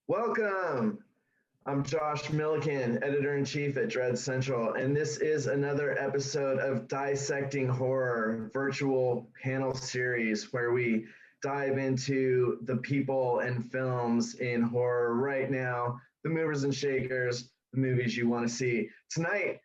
Welcome. I'm Josh Milliken, editor-in-chief at Dread Central, and this is another episode of Dissecting Horror virtual panel series where we dive into the people and films in horror right now, the movers and shakers, the movies you want to see. Tonight,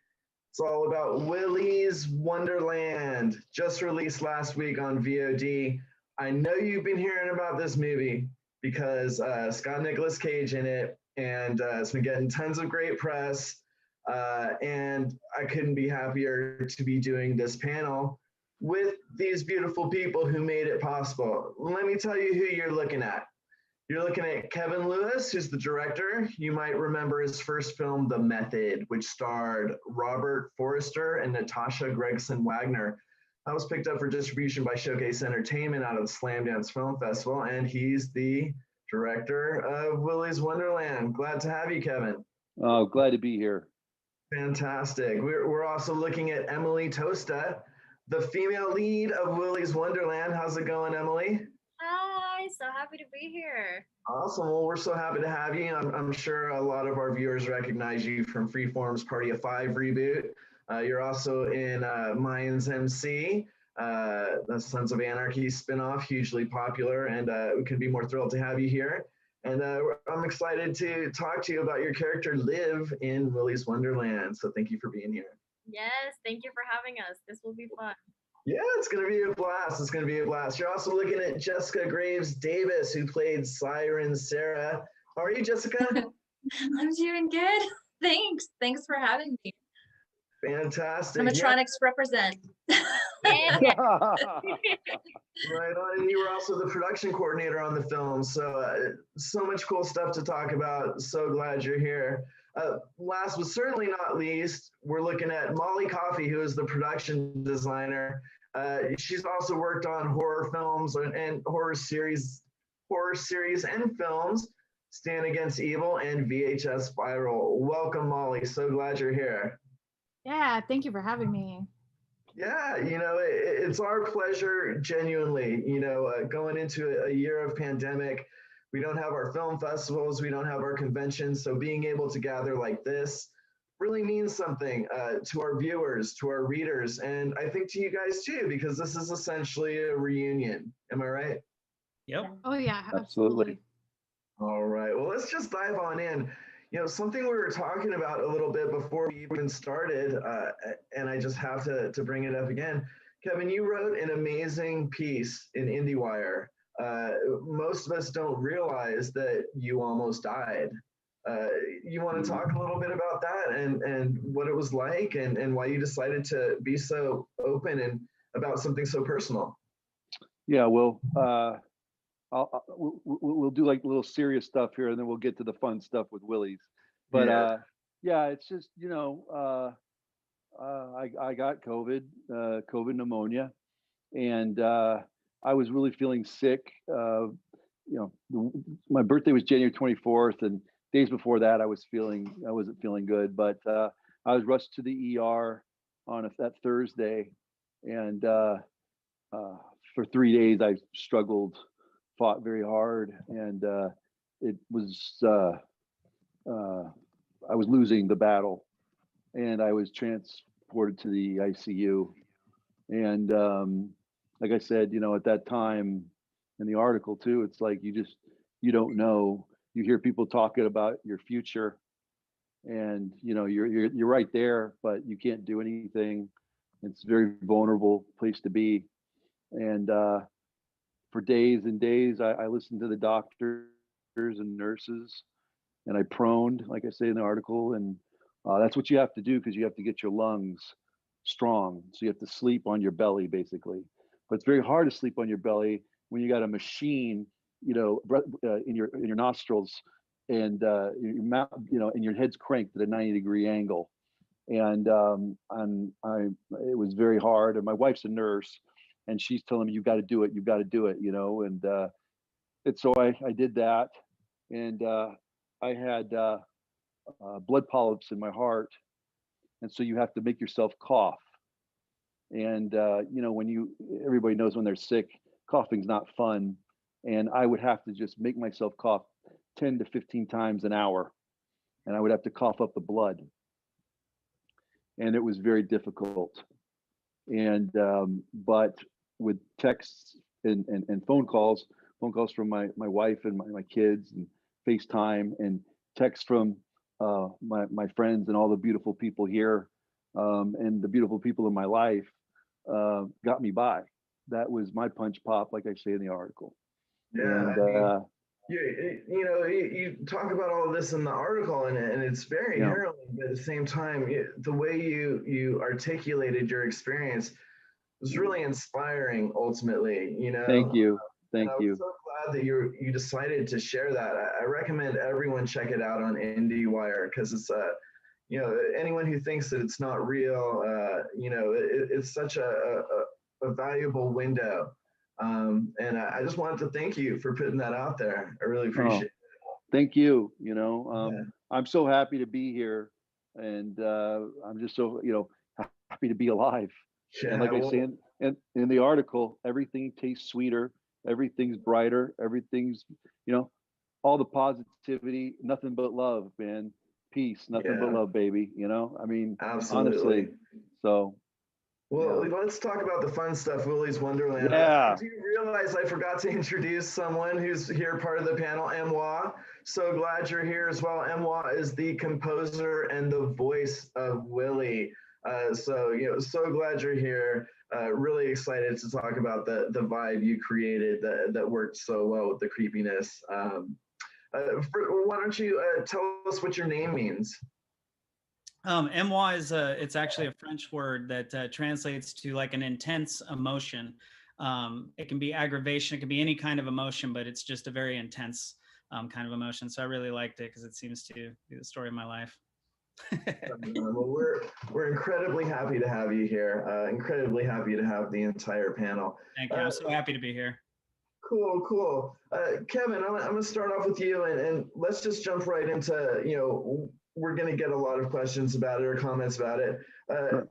it's all about Willy's Wonderland, just released last week on VOD. I know you've been hearing about this movie because it's got Nicolas Cage in it, and it's been getting tons of great press. And I couldn't be happier to be doing this panel with these beautiful people who made it possible. Let me tell you who you're looking at. You're looking at Kevin Lewis, who's the director. You might remember his first film, The Method, which starred Robert Forster and Natasha Gregson Wagner. That was picked up for distribution by Showcase Entertainment out of the Slamdance Film Festival, and he's the director of Willy's Wonderland. Glad to have you, Kevin. Oh, glad to be here. Fantastic. We're also looking at Emily Tosta, the female lead of Willy's Wonderland. How's it going, Emily? Hi, so happy to be here. Awesome. Well, we're so happy to have you. I'm sure a lot of our viewers recognize you from Freeform's Party of Five reboot. You're also in Mayans MC, the Sons of Anarchy spinoff, hugely popular, and we couldn't be more thrilled to have you here. And I'm excited to talk to you about your character Liv in Willy's Wonderland. So thank you for being here. Yes, thank you for having us. This will be fun. Yeah, it's going to be a blast. It's going to be a blast. You're also looking at Jessica Graves Davis, who played Siren Sara. How are you, Jessica? I'm doing good. Thanks for having me. Fantastic. Animatronics represent. Right on. And you were also the production coordinator on the film. So, so much cool stuff to talk about. So glad you're here. Last but certainly not least, we're looking at Molly Coffey, who is the production designer. She's also worked on horror films and horror series and films, Stand Against Evil and VHS Spiral. Welcome, Molly. So glad you're here. Yeah, thank you for having me. Yeah, it's our pleasure, genuinely. Going into a year of pandemic, we don't have our film festivals, we don't have our conventions, so being able to gather like this really means something to our viewers, to our readers, and I think to you guys too, because this is essentially a reunion. Am I right? Yep. Oh yeah, Absolutely. All right, well, let's just dive on in. Something we were talking about a little bit before we even started, and I just have to bring it up again. Kevin, you wrote an amazing piece in IndieWire. Most of us don't realize that you almost died. You want to talk a little bit about that and what it was like and why you decided to be so open and about something so personal? Yeah, well, we'll do like a little serious stuff here, and then we'll get to the fun stuff with Willy's. But yeah, it's just I got COVID pneumonia, and I was really feeling sick. My birthday was January 24th, and days before that, I wasn't feeling good. But I was rushed to the ER on that Thursday, and for 3 days I struggled, fought very hard, and it was I was losing the battle, and I was transported to the ICU. And like I said, at that time in the article too, it's like you don't know. You hear people talking about your future, and you're right there, but you can't do anything. It's a very vulnerable place to be. And for days and days, I listened to the doctors and nurses, and I proned, like I say in the article, and that's what you have to do, because you have to get your lungs strong. So you have to sleep on your belly, basically. But it's very hard to sleep on your belly when you got a machine, in your nostrils, and your mouth, and your head's cranked at a 90-degree angle. And it was very hard. And my wife's a nurse, and she's telling me, "You got to do it. You got to do it." And so I did that, and I had blood polyps in my heart, and so you have to make yourself cough. And when everybody knows when they're sick, coughing's not fun, and I would have to just make myself cough 10 to 15 times an hour, and I would have to cough up the blood, and it was very difficult. And but with texts and phone calls from my wife and my kids, and FaceTime and texts from my friends and all the beautiful people here, and the beautiful people in my life, got me by. That was my punch pop, like I say in the article. Yeah, And you talk about all of this in the article, and it's very Yeah. harrowing, but at the same time, the way you articulated your experience was really inspiring. Ultimately, thank you. and Thank I was you. so glad that you decided to share that. I recommend everyone check it out on IndieWire, because it's anyone who thinks that it's not real, it's such a valuable window. And I just wanted to thank you for putting that out there. I really appreciate it. Thank you. Yeah. I'm so happy to be here, and I'm just so happy to be alive. And like I say in the article, everything tastes sweeter, everything's brighter, everything's all the positivity, nothing but love, man. Peace, nothing but love, baby. I mean, Absolutely. honestly. So. Well, let's talk about the fun stuff, Willy's Wonderland. Yeah. Do you realize I forgot to introduce someone who's here, part of the panel, Émoi? So glad you're here as well. Émoi is the composer and the voice of Willy. So glad you're here. Really excited to talk about the vibe you created that worked so well with the creepiness. Why don't you tell us what your name means? Émoi is it's actually a French word that translates to like an intense emotion. It can be aggravation, it can be any kind of emotion, but it's just a very intense kind of emotion. So I really liked it because it seems to be the story of my life. Well, we're incredibly happy to have you here. Incredibly happy to have the entire panel. Thank you. I'm so happy to be here. Cool. Kevin, I'm going to start off with you, and let's just jump right into, we're going to get a lot of questions about it or comments about it. Sure.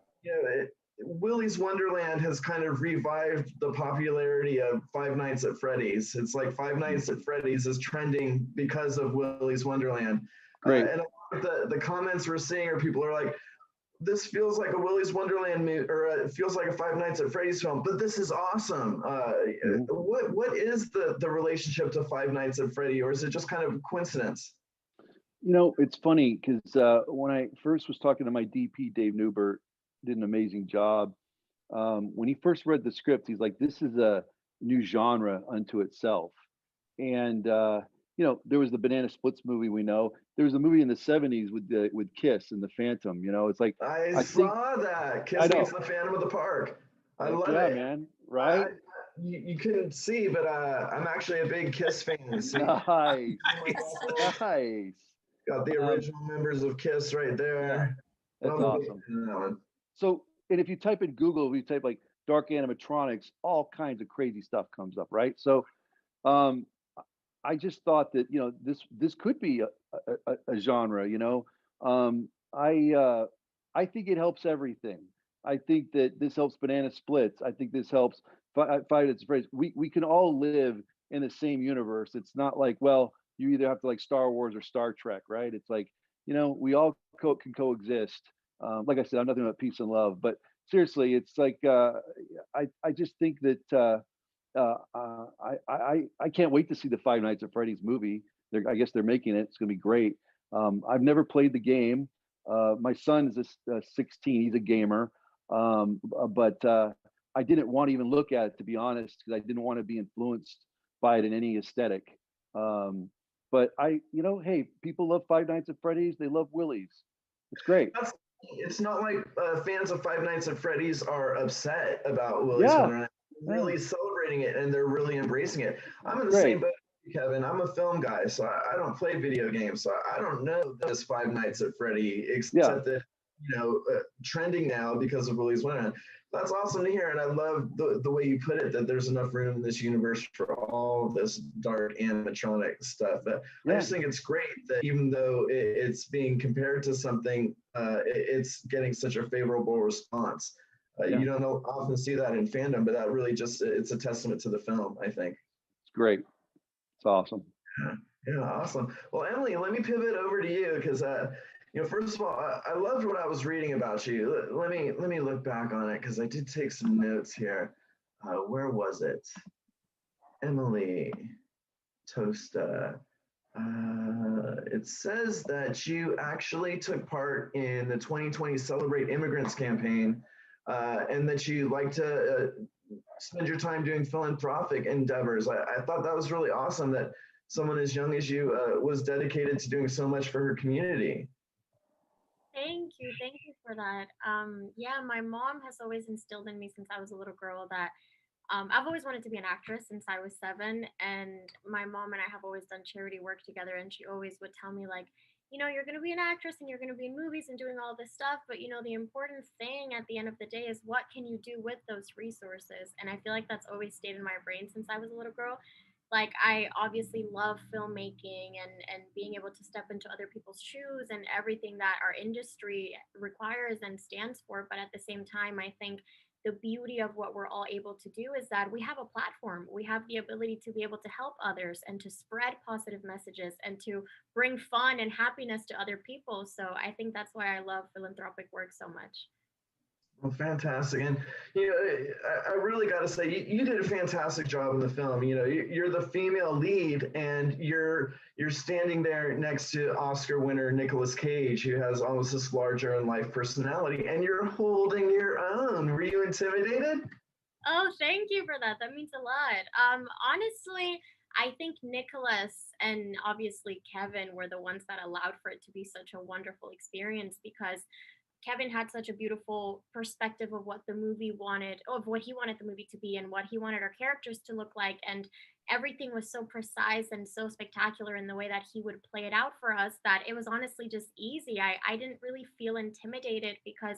Willy's Wonderland has kind of revived the popularity of Five Nights at Freddy's. It's like Five Nights at Freddy's is trending because of Willy's Wonderland. Great. And a lot of the comments we're seeing are people are like, this feels like a Willy's Wonderland movie, or it feels like a Five Nights at Freddy's film, but this is awesome. What is the relationship to Five Nights at Freddy, or is it just kind of coincidence? It's funny because when I first was talking to my DP, Dave Newbert, did an amazing job. When he first read the script, he's like, this is a new genre unto itself. And, there was the Banana Splits movie, we know. There was a movie in the 70s with Kiss and the Phantom, it's like. I saw that. Kiss meets the Phantom of the Park. I love it. Yeah, man, right? You couldn't see, but I'm actually a big Kiss fan. So Nice. Got the original members of Kiss right there. Yeah, that's awesome. So, and if you type in Google, if you type like dark animatronics, all kinds of crazy stuff comes up, right? So, I just thought that this could be a genre. I think it helps everything. I think that this helps Banana Splits. I think this helps Five Nights at Freddy's. We can all live in the same universe. It's not like, well, you either have to like Star Wars or Star Trek, right? It's like, we all can coexist. Like I said, I'm nothing but peace and love. But seriously, it's like I just think that I can't wait to see the Five Nights at Freddy's movie. I guess they're making it. It's going to be great. I've never played the game. My son is 16. He's a gamer. But I didn't want to even look at it, to be honest, because I didn't want to be influenced by it in any aesthetic. But hey, people love Five Nights at Freddy's. They love Willy's. It's great. It's not like fans of Five Nights at Freddy's are upset about Willy's Wonderland. They're really celebrating it, and they're really embracing it. I'm in the same boat, Kevin. I'm a film guy, so I don't play video games, so I don't know this Five Nights at Freddy, except that trending now because of Willy's Wonderland. That's awesome to hear, and I love the way you put it, that there's enough room in this universe for all this dark animatronic stuff. I just think it's great that even though it's being compared to something, it's getting such a favorable response. You don't often see that in fandom, but that really it's a testament to the film, I think. It's great. It's awesome. Yeah, awesome. Well, Emily, let me pivot over to you because, first of all, I loved what I was reading about you. Let me look back on it because I did take some notes here. Where was it? Emily Tosta. It says that you actually took part in the 2020 Celebrate Immigrants campaign, and that you like to spend your time doing philanthropic endeavors. I thought that was really awesome that someone as young as you was dedicated to doing so much for her community. Thank you for that. Yeah, my mom has always instilled in me since I was a little girl that I've always wanted to be an actress since I was 7, and my mom and I have always done charity work together. And she always would tell me, like, you're going to be an actress and you're going to be in movies and doing all this stuff. But, the important thing at the end of the day is what can you do with those resources? And I feel like that's always stayed in my brain since I was a little girl. Like, I obviously love filmmaking and being able to step into other people's shoes and everything that our industry requires and stands for. But at the same time, I think the beauty of what we're all able to do is that we have a platform. We have the ability to be able to help others and to spread positive messages and to bring fun and happiness to other people. So I think that's why I love philanthropic work so much. Well, fantastic. And, I really got to say, you did a fantastic job in the film. You're the female lead, and you're standing there next to Oscar winner Nicolas Cage, who has almost this larger than life personality, and you're holding your own. Were you intimidated? Oh, thank you for that. That means a lot. Honestly, I think Nicholas and obviously Kevin were the ones that allowed for it to be such a wonderful experience because Kevin had such a beautiful perspective of what the movie wanted, of what he wanted the movie to be and what he wanted our characters to look like. And everything was so precise and so spectacular in the way that he would play it out for us that it was honestly just easy. I didn't really feel intimidated because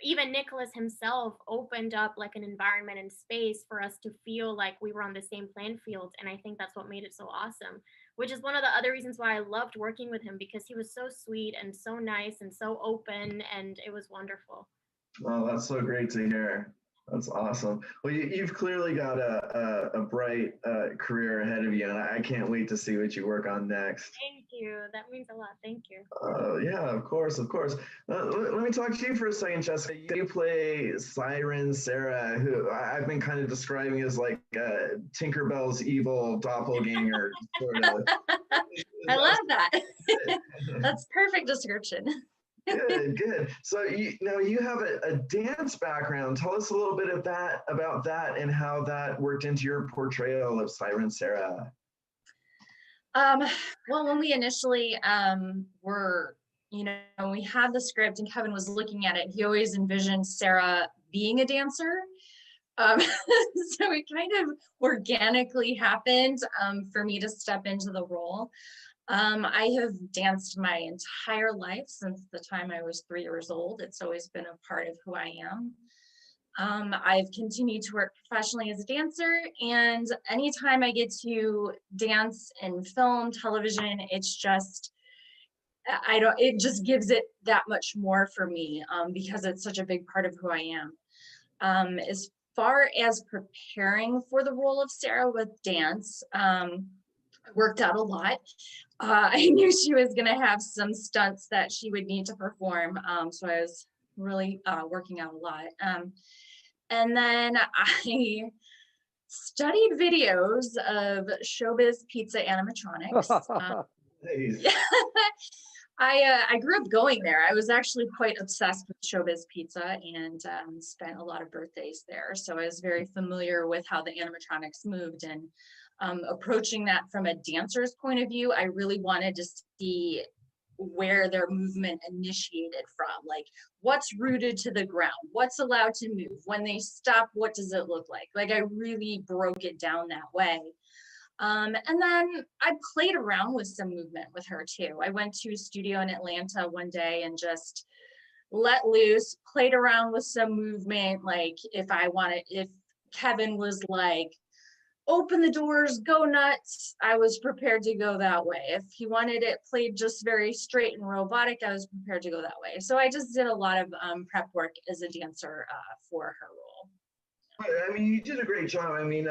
even Nicholas himself opened up like an environment and space for us to feel like we were on the same playing field. And I think that's what made it so awesome, which is one of the other reasons why I loved working with him because he was so sweet and so nice and so open, and it was wonderful. Oh, that's so great to hear. That's awesome. Well, you've clearly got a bright career ahead of you, and I can't wait to see what you work on next. Thank you. That means a lot. Thank you. Yeah, of course, of course. Let me talk to you for a second, Jessica. You play Siren Sara, who I've been kind of describing as like Tinkerbell's evil doppelganger, sort of. I love that. That's perfect description. Good, good. So you have a dance background. Tell us a little bit of that about that and how that worked into your portrayal of Siren Sara. Well, when we initially were, we had the script and Kevin was looking at it, he always envisioned Sarah being a dancer. So it kind of organically happened for me to step into the role. I have danced my entire life since the time I was 3 years old. It's always been a part of who I am. I've continued to work professionally as a dancer, and anytime I get to dance in film, television, it's just, it just gives it that much more for me because it's such a big part of who I am. As far as preparing for the role of Sarah with dance, worked out a lot. I knew she was going to have some stunts that she would need to perform. So I was really working out a lot. And then I studied videos of Showbiz Pizza animatronics. I grew up going there. I was actually quite obsessed with Showbiz Pizza and spent a lot of birthdays there. So I was very familiar with how the animatronics moved, and approaching that from a dancer's point of view, I really wanted to see where their movement initiated from, like what's rooted to the ground, what's allowed to move, when they stop, what does it look like? Like I really broke it down that way. And then I played around with some movement with her too. I went to a studio in Atlanta one day and just let loose, played around with some movement. Like if Kevin was like, open the doors, go nuts, I was prepared to go that way. If he wanted it played just very straight and robotic, I was prepared to go that way. So I just did a lot of prep work as a dancer for her role. I mean, you did a great job. I mean,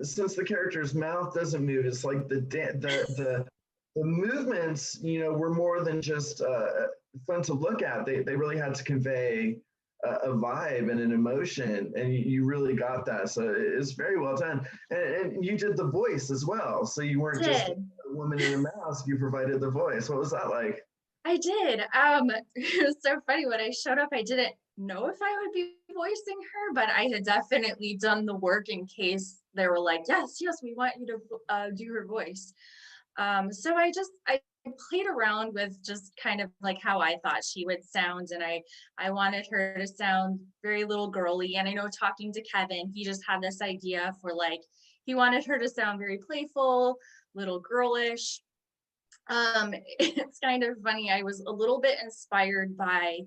since the character's mouth doesn't move, it's like the the movements, were more than just fun to look at. They really had to convey a vibe and an emotion, and you really got that. So it's very well done. And you did the voice as well. So you weren't just a woman in a mask, you provided the voice. What was that like? I did. It was so funny. When I showed up, I didn't know if I would be voicing her, but I had definitely done the work in case they were like, yes, we want you to do her voice. So I played around with just kind of like how I thought she would sound, and I wanted her to sound very little girly. And I know, talking to Kevin, he just had this idea for, like, he wanted her to sound very playful, little girlish. It's kind of funny. I was a little bit inspired by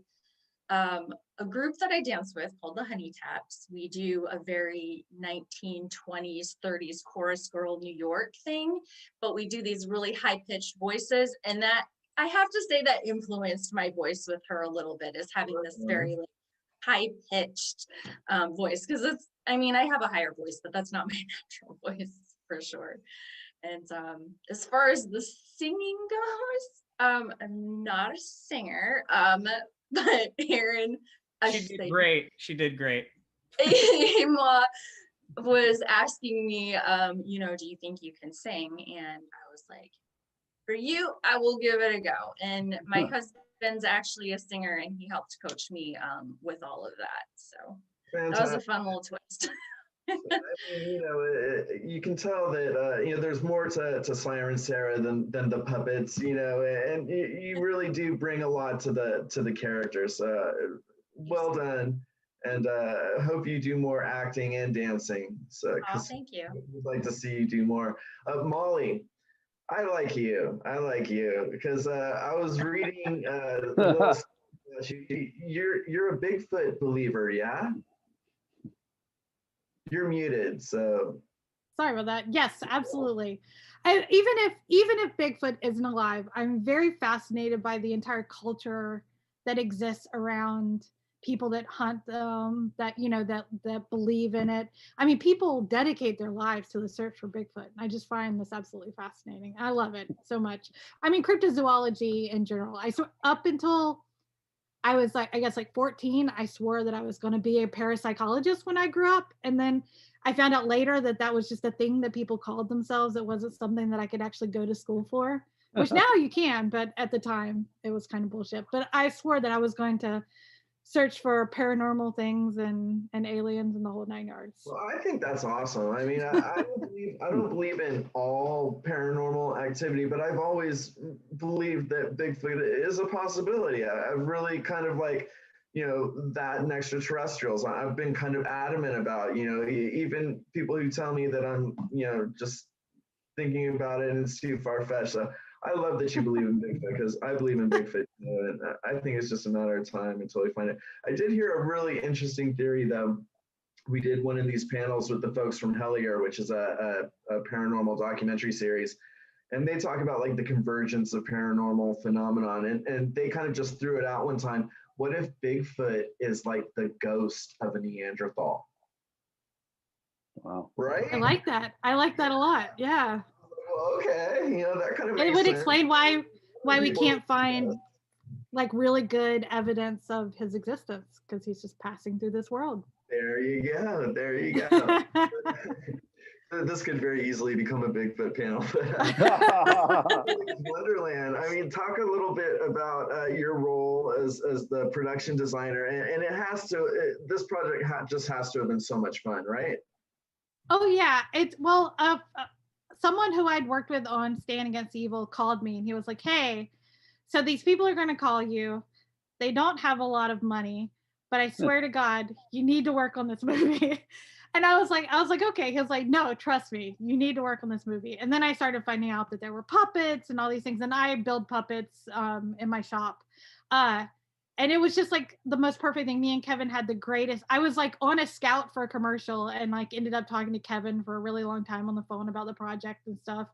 a group that I dance with called the Honey Taps. We do a very 1920s, 30s chorus girl New York thing, but we do these really high-pitched voices, and that, I have to say, that influenced my voice with her a little bit, is having this very like high-pitched voice, because I have a higher voice, but that's not my natural voice for sure. And as far as the singing goes, I'm not a singer, but Aaron, she did great. She did great. Émoi was asking me, do you think you can sing? And I was like, for you, I will give it a go. And my husband's actually a singer, and he helped coach me with all of that. So Fantastic. That was a fun little twist. You can tell that there's more to Siren Sara than the puppets, and you really do bring a lot to the characters. Well done, and hope you do more acting and dancing. So, thank you. We'd like to see you do more. Molly, I like you because I was reading. You're a Bigfoot believer, yeah? You're muted, so. Sorry about that. Yes, absolutely. Even if Bigfoot isn't alive, I'm very fascinated by the entire culture that exists around people that hunt them, that believe in it. People dedicate their lives to the search for Bigfoot. I just find this absolutely fascinating. I love it so much. Cryptozoology in general. Up until I was 14, I swore that I was going to be a parapsychologist when I grew up. And then I found out later that was just a thing that people called themselves. It wasn't something that I could actually go to school for, which now you can, but at the time it was kind of bullshit. But I swore that I was going to search for paranormal things and aliens and the whole 9 yards. Well, I think that's awesome. I don't believe in all paranormal activity, but I've always believed that Bigfoot is a possibility. I've really kind of that and extraterrestrials. I've been kind of adamant about, even people who tell me that I'm, just thinking about it and it's too far-fetched. So I love that you believe in Bigfoot, because I believe in Bigfoot, and I think it's just a matter of time until we find it. I did hear a really interesting theory, though. We did one of these panels with the folks from Hellier, which is a paranormal documentary series, and they talk about the convergence of paranormal phenomenon, and they kind of just threw it out one time. What if Bigfoot is the ghost of a Neanderthal? Wow. Right? I like that a lot. Yeah. Okay, that kind of makes it would sense. Explain why we can't find really good evidence of his existence, because he's just passing through this world. There you go. This could very easily become a Bigfoot panel. Wonderland. Talk a little bit about your role as the production designer, and it has to. This project just has to have been so much fun, right? Oh yeah, someone who I'd worked with on Stand Against Evil called me, and he was like, hey, so these people are going to call you. They don't have a lot of money, but I swear to God, you need to work on this movie. And I was like, okay. He was like, no, trust me, you need to work on this movie. And then I started finding out that there were puppets and all these things. And I build puppets in my shop. And it was just the most perfect thing. Me and Kevin had the greatest. I was on a scout for a commercial, and ended up talking to Kevin for a really long time on the phone about the project and stuff.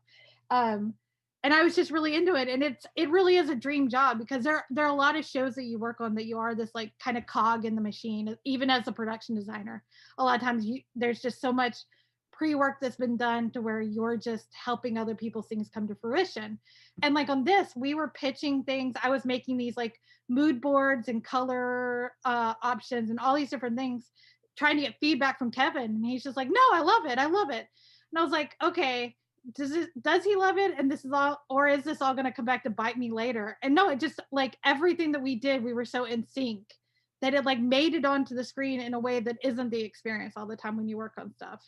And I was just really into it. And it really is a dream job, because there are a lot of shows that you work on that you are this kind of cog in the machine, even as a production designer. A lot of times there's just so much pre-work that's been done to where you're just helping other people's things come to fruition. And like on this, we were pitching things. I was making these like mood boards and color options and all these different things, trying to get feedback from Kevin. And he's just like, no, I love it. I love it. And I was like, okay, does he love it? And this is all, or is this all going to come back to bite me later? And no, it just like everything that we did, we were so in sync that it like made it onto the screen in a way that isn't the experience all the time when you work on stuff.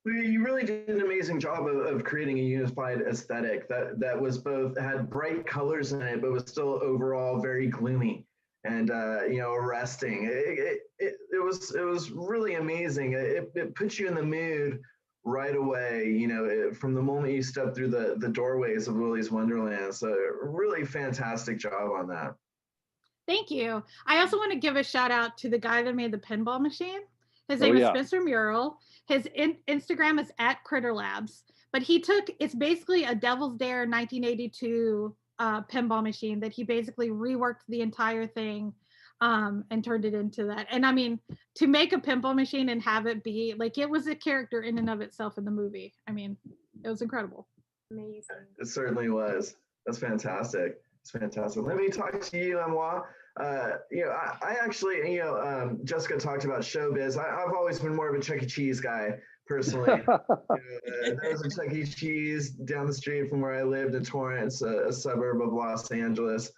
You really did an amazing job of creating a unified aesthetic that was both had bright colors in it, but was still overall very gloomy and arresting. It was really amazing. It puts you in the mood right away. From the moment you step through the doorways of Willy's Wonderland. So really fantastic job on that. Thank you. I also want to give a shout out to the guy that made the pinball machine. His name is Spencer Mural. His Instagram is @CritterLabs. But it's basically a Devil's Dare 1982 pinball machine that he basically reworked the entire thing and turned it into that. And I mean, to make a pinball machine and have it be like, it was a character in and of itself in the movie. I mean, it was incredible. Amazing. It certainly was. That's fantastic. It's fantastic. Let me talk to you, Émoi. I actually, Jessica talked about showbiz. I've always been more of a Chuck E. Cheese guy, personally. There's a Chuck E. Cheese down the street from where I lived in Torrance, a suburb of Los Angeles.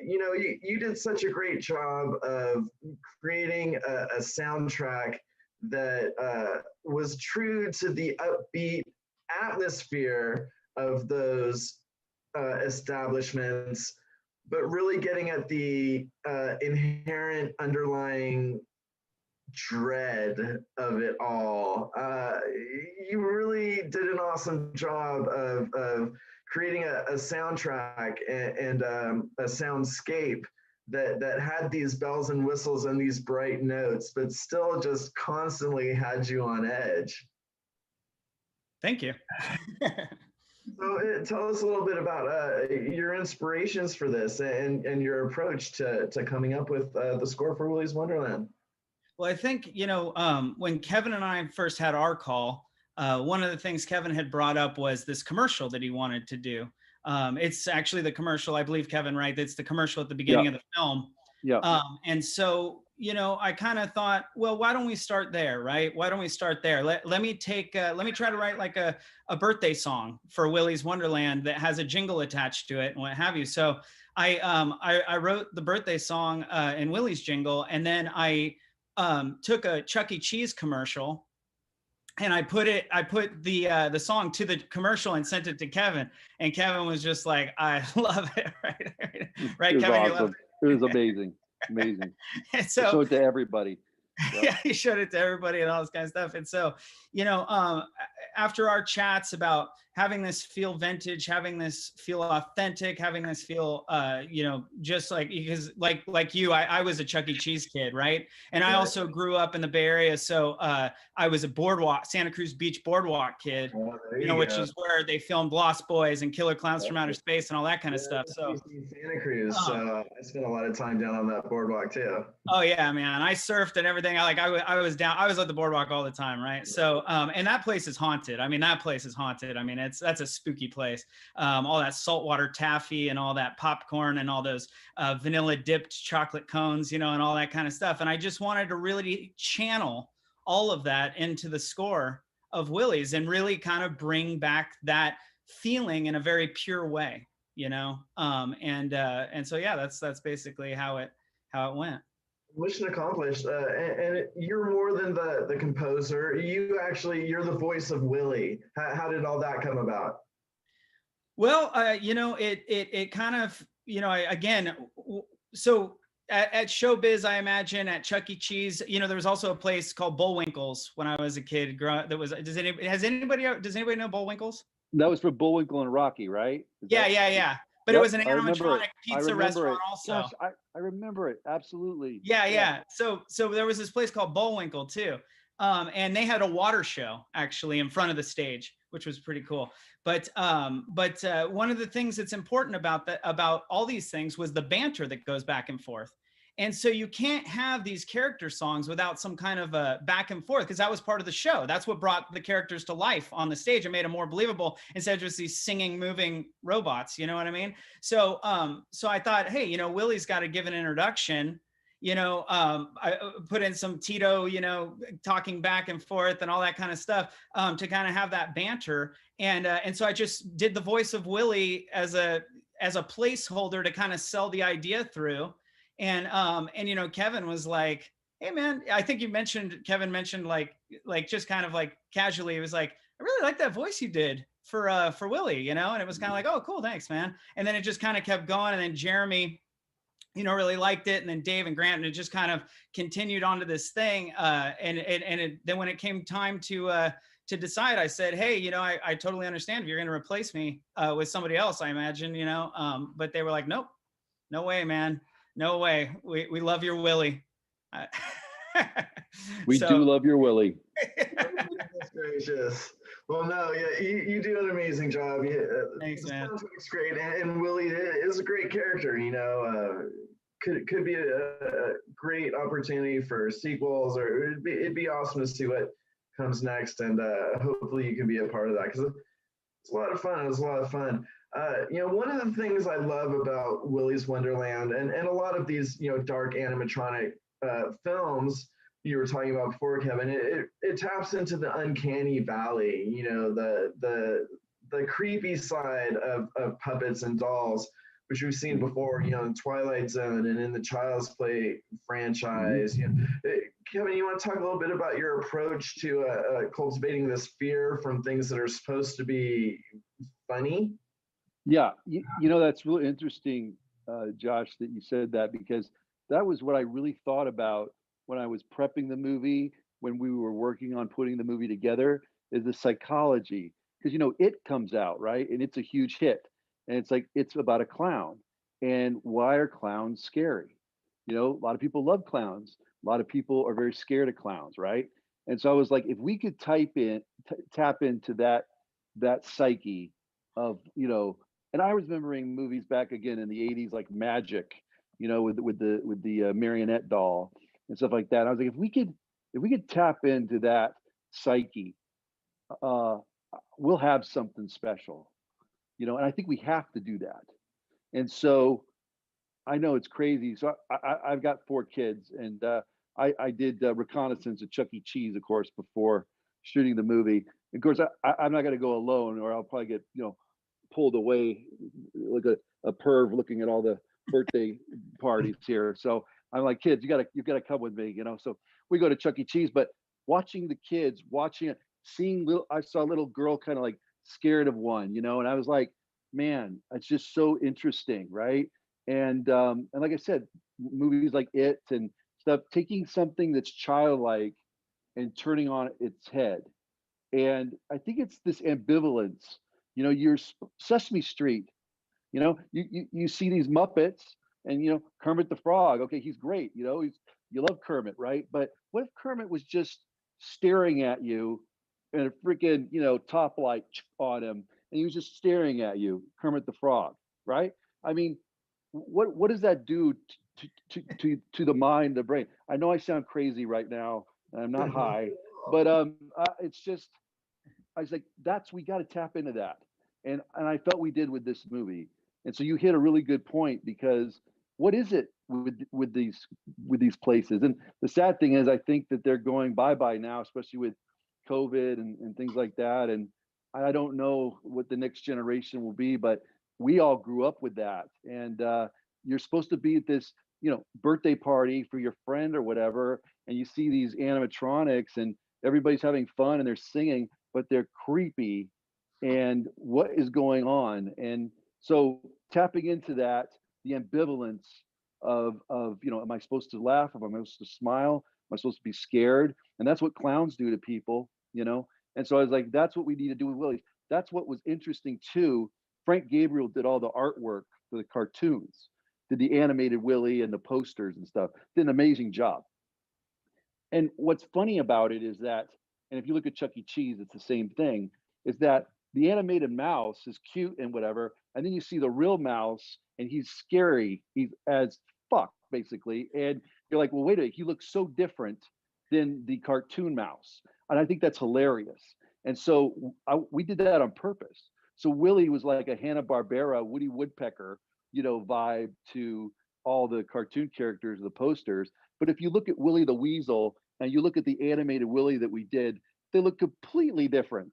You did such a great job of creating a soundtrack that was true to the upbeat atmosphere of those establishments, but really getting at the inherent underlying dread of it all. You really did an awesome job of creating a soundtrack and a soundscape that had these bells and whistles and these bright notes, but still just constantly had you on edge. Thank you. So tell us a little bit about your inspirations for this and your approach to coming up with the score for Willy's Wonderland. Well, I think, when Kevin and I first had our call, one of the things Kevin had brought up was this commercial that he wanted to do. It's actually the commercial, I believe, Kevin, right? It's the commercial at the beginning of the film. Yeah. And so, I kind of thought, well, why don't we start there, right? Why don't we start there? Let me try to write like a birthday song for Willy's Wonderland that has a jingle attached to it and what have you. So I wrote the birthday song in Willy's jingle, and then I took a Chuck E. Cheese commercial and I put the song to the commercial and sent it to Kevin, and Kevin was just like, I love it. Right, it was Kevin, awesome. you love it was amazing. And so, showed it to everybody. Yeah, he showed it to everybody and all this kind of stuff. And so, after our chats about having this feel vintage, having this feel authentic, having this feel, just like, because like you, I was a Chuck E. Cheese kid, right? And I also grew up in the Bay Area. So I was a Santa Cruz Beach boardwalk kid, which is where they filmed Lost Boys and Killer Clowns from Outer Space and all that kind of stuff. So Santa Cruz, so I spent a lot of time down on that boardwalk too. Oh yeah, man. I surfed and everything. I was at the boardwalk all the time, right? So, and that place is haunted. I mean, that's a spooky place. All that saltwater taffy and all that popcorn and all those vanilla dipped chocolate cones, and all that kind of stuff. And I just wanted to really channel all of that into the score of Willy's and really kind of bring back that feeling in a very pure way, and so yeah, that's basically how it went. Mission accomplished. And you're more than the composer. You're the voice of Willy. How did all that come about? Well, it kind of, so at Showbiz, I imagine at Chuck E. Cheese, there was also a place called Bullwinkle's when I was a kid. Does anybody know Bullwinkle's? That was for Bullwinkle and Rocky, right? Yeah. But it was an animatronic pizza restaurant also. Gosh, I remember it. Absolutely. Yeah. So there was this place called Bullwinkle too. And they had a water show actually in front of the stage, which was pretty cool. But one of the things that's important about all these things was the banter that goes back and forth. And so you can't have these character songs without some kind of a back and forth, because that was part of the show. That's what brought the characters to life on the stage and made them more believable instead of just these singing, moving robots. You know what I mean? So, so I thought, hey, you know, Willy's got to give an introduction. You know, I put in some Tito, you know, talking back and forth and all that kind of stuff to kind of have that banter. And so I just did the voice of Willy as a placeholder to kind of sell the idea through. And you know, Kevin was like, hey man, I think Kevin mentioned like just kind of like casually, it was like, I really like that voice you did for Willy, you know? And it was kind of like, oh, cool, thanks, man. And then it just kind of kept going. And then Jeremy, you know, really liked it. And then Dave and Grant, and it just kind of continued onto this thing. Then when it came time to decide, I said, hey, you know, I totally understand if you're going to replace me with somebody else, I imagine, you know, but they were like, nope, no way, man. No way. We love your Willy. We do love your Willy. That's gracious. Well, no, yeah, you do an amazing job. Yeah, thanks, man. It's great, and Willy is a great character. You know, could be a great opportunity for sequels, or it'd be awesome to see what comes next, and hopefully you can be a part of that, because it's a lot of fun. It was a lot of fun. You know, one of the things I love about Willy's Wonderland and a lot of these, you know, dark animatronic films you were talking about before, Kevin, it taps into the uncanny valley, you know, the creepy side of puppets and dolls, which we've seen before, you know, in Twilight Zone and in the Child's Play franchise. You know, Kevin, you want to talk a little bit about your approach to cultivating this fear from things that are supposed to be funny? Yeah, you know, that's really interesting, Josh, that you said that, because that was what I really thought about when I was prepping the movie, when we were working on putting the movie together, is the psychology. Because, you know, It comes out, right? And it's a huge hit. And it's like, it's about a clown. And why are clowns scary? You know, a lot of people love clowns. A lot of people are very scared of clowns, right? And so I was like, if we could tap into that psyche of, you know, and I was remembering movies back again in the 80s, like Magic, you know, with the marionette doll and stuff like that. I was like, if we could tap into that psyche, we'll have something special, you know. And I think we have to do that. And so I know it's crazy. So I've got 4 kids, and I did reconnaissance at Chuck E. Cheese, of course, before shooting the movie. Of course, I'm not going to go alone, or I'll probably get, you know, pulled away like a perv looking at all the birthday parties here. So I'm like, kids, you gotta come with me, you know. So we go to Chuck E. Cheese, but watching the kids, I saw a little girl kind of like scared of one, you know, and I was like, man, it's just so interesting, right? And like I said, movies like It and stuff, taking something that's childlike and turning on its head. And I think it's this ambivalence. You know, you're Sesame Street. You know, you see these Muppets, and, you know, Kermit the Frog. Okay, he's great. You know, you love Kermit, right? But what if Kermit was just staring at you, and a freaking, you know, top light on him, and he was just staring at you, Kermit the Frog, right? I mean, what does that do to the mind, the brain? I know I sound crazy right now, and I'm not high, but it's just, I was like, we got to tap into that. And I felt we did with this movie. And so you hit a really good point, because what is it with these places? And the sad thing is, I think that they're going bye-bye now, especially with COVID and things like that. And I don't know what the next generation will be, but we all grew up with that. And you're supposed to be at this, you know, birthday party for your friend or whatever, and you see these animatronics and everybody's having fun and they're singing, but they're creepy. And what is going on? And so tapping into that, the ambivalence of, you know, am I supposed to laugh? Am I supposed to smile? Am I supposed to be scared? And that's what clowns do to people, you know? And so I was like, that's what we need to do with Willy. That's what was interesting too. Frank Gabriel did all the artwork for the cartoons, did the animated Willy and the posters and stuff, did an amazing job. And what's funny about it is that, and if you look at Chuck E. Cheese, it's the same thing, is that the animated mouse is cute and whatever, and then you see the real mouse and he's scary, he's as fuck, basically. And you're like, well, wait a minute, he looks so different than the cartoon mouse. And I think that's hilarious. And so we did that on purpose. So Willy was like a Hanna-Barbera, Woody Woodpecker, vibe to all the cartoon characters, the posters. But if you look at Willy the Weasel and you look at the animated Willy that we did, they look completely different.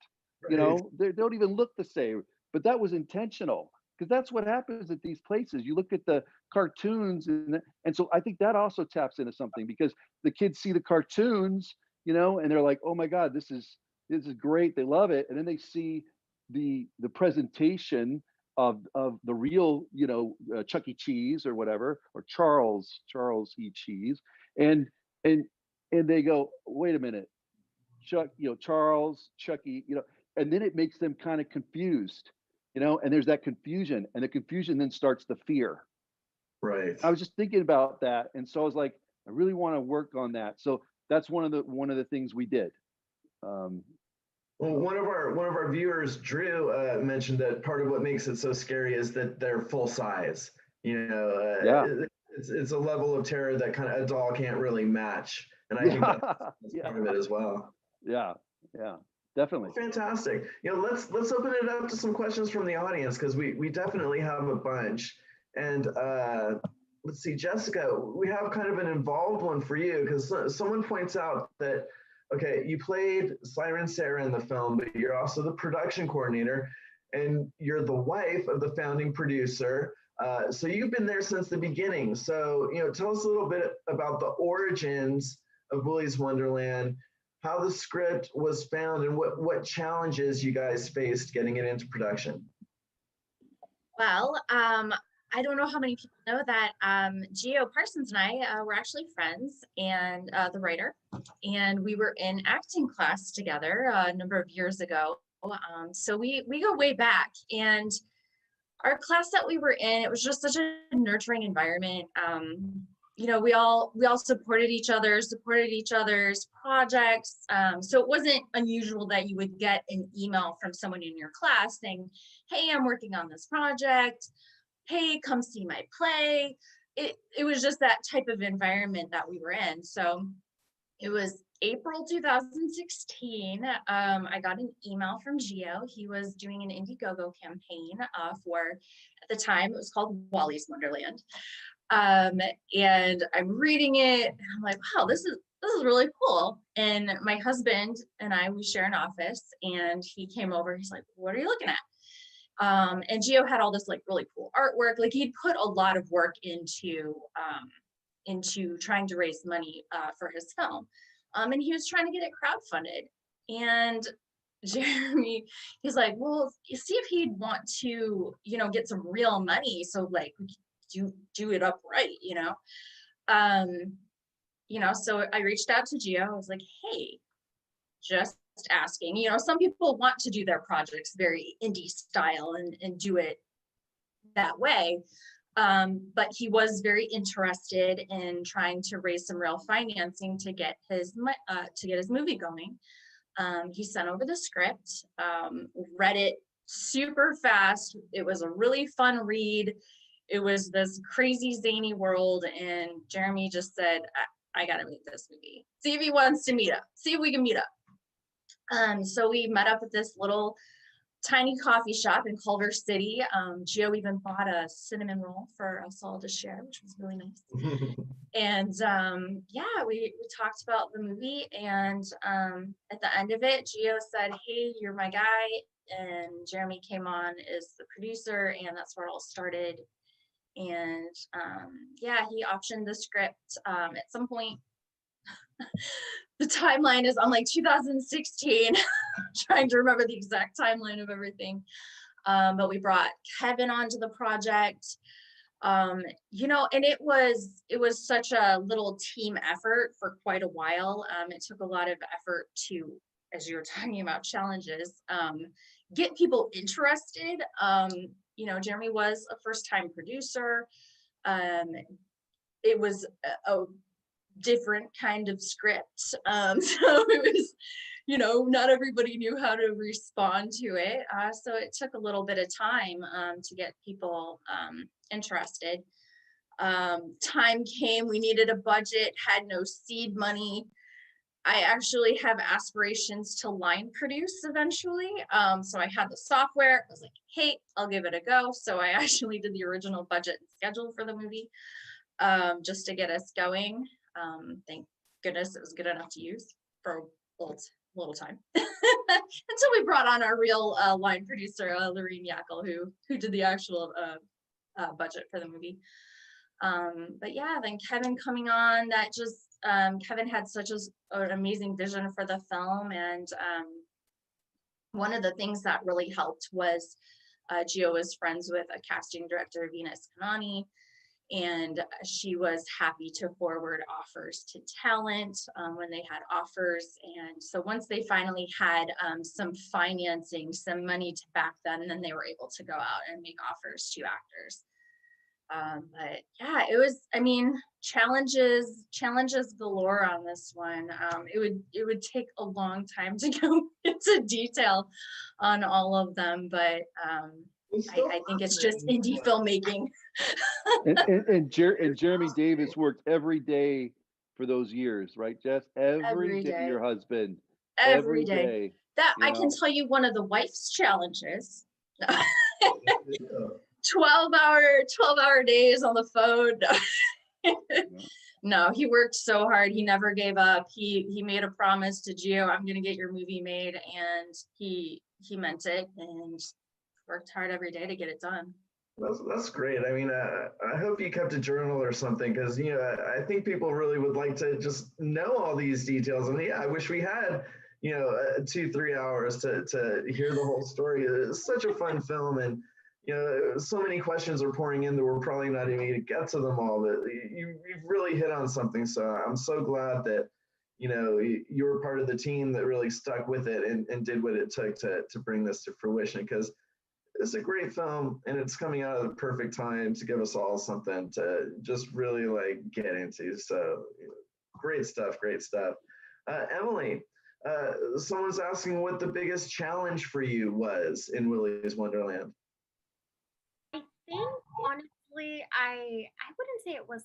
Right. They don't even look the same. But that was intentional, because that's what happens at these places. You look at the cartoons, and so I think that also taps into something, because the kids see the cartoons, and they're like, oh my God, this is great. They love it. And then they see the presentation of the real, Chuck E. Cheese or whatever, or Charles E. Cheese. And they go, wait a minute, Charles, Chucky, and then it makes them kind of confused, and there's that confusion, and the confusion then starts the fear. Right. I was just thinking about that. And so I was like, I really want to work on that. So that's one of the things we did. Well, one of our viewers, Drew, mentioned that part of what makes it so scary is that they're full size. Yeah. It's a level of terror that kind of a doll can't really match, and I think that's part of it as well. Yeah, definitely. Fantastic. Let's open it up to some questions from the audience, because we definitely have a bunch. And let's see, Jessica, we have kind of an involved one for you, because someone points out that, okay, you played Siren Sara in the film, but you're also the production coordinator, and you're the wife of the founding producer. So you've been there since the beginning. So, tell us a little bit about the origins of Willy's Wonderland, how the script was found, and what challenges you guys faced getting it into production. Well, I don't know how many people know that Gio Parsons and I were actually friends, and the writer, and we were in acting class together a number of years ago. So we go way back, and our class that we were in, it was just such a nurturing environment. We all supported each other's projects. So it wasn't unusual that you would get an email from someone in your class saying, hey, I'm working on this project. Hey, come see my play. It was just that type of environment that we were in. So it was April 2016. I got an email from Gio. He was doing an Indiegogo campaign for, at the time, it was called WILLY'S Wonderland. And I'm reading it, and I'm like, wow, this is really cool. And my husband and I, we share an office, and he came over. He's like, what are you looking at? And Gio had all this like really cool artwork. Like, he'd put a lot of work into trying to raise money for his film. And he was trying to get it crowdfunded. And Jeremy, he's like, well, you see if he'd want to, get some real money. So like, we could do it upright, so I reached out to Gio. I was like, hey, just asking, some people want to do their projects very indie style and do it that way. But he was very interested in trying to raise some real financing to get his movie going. He sent over the script, read it super fast. It was a really fun read. It was this crazy zany world, and Jeremy just said, I gotta meet this movie. See if he wants to meet up. See if we can meet up. So we met up at this little tiny coffee shop in Culver City. Gio even bought a cinnamon roll for us all to share, which was really nice. And we talked about the movie, and at the end of it, Gio said, hey, you're my guy. And Jeremy came on as the producer, and that's where it all started. And he optioned the script at some point. The timeline is on like 2016. Trying to remember the exact timeline of everything. But we brought Kevin onto the project. And it was such a little team effort for quite a while. It took a lot of effort to, as you were talking about challenges, get people interested. Jeremy was a first-time producer. It was a different kind of script. So it was, not everybody knew how to respond to it. So it took a little bit of time to get people interested. Time came, we needed a budget, had no seed money. I actually have aspirations to line produce eventually. So I had the software. I was like, hey, I'll give it a go. So I actually did the original budget and schedule for the movie, just to get us going. Thank goodness it was good enough to use for a little time until we brought on our real line producer, Lorene Yackel, who did the actual budget for the movie. But yeah, then Kevin coming on, that just Kevin had such an amazing vision for the film, and one of the things that really helped was Gio was friends with a casting director, Venus Kanani, and she was happy to forward offers to talent when they had offers. And so once they finally had some financing, some money to back them, and then they were able to go out and make offers to actors. But yeah, it was, I mean, challenges galore on this one. It would take a long time to go into detail on all of them, but I think it's just indie filmmaking. and Jeremy Davis worked every day for those years, right, Jess? Every day. Your husband. Every day. That I can tell you, one of the wife's challenges. 12-hour days on the phone. No, he worked so hard. He never gave up. He made a promise to Gio, I'm gonna get your movie made, and he meant it and worked hard every day to get it done. That's great. I mean, I hope you kept a journal or something, because I think people really would like to just know all these details. And yeah, I wish we had 2-3 hours to hear the whole story. It's such a fun film, and so many questions are pouring in that we're probably not even going to get to them all, but you've really hit on something. So I'm so glad that, you were part of the team that really stuck with it and did what it took to bring this to fruition, because it's a great film and it's coming out at the perfect time to give us all something to just really get into. So great stuff. Emily, someone's asking what the biggest challenge for you was in Willy's Wonderland. I think honestly, I wouldn't say it was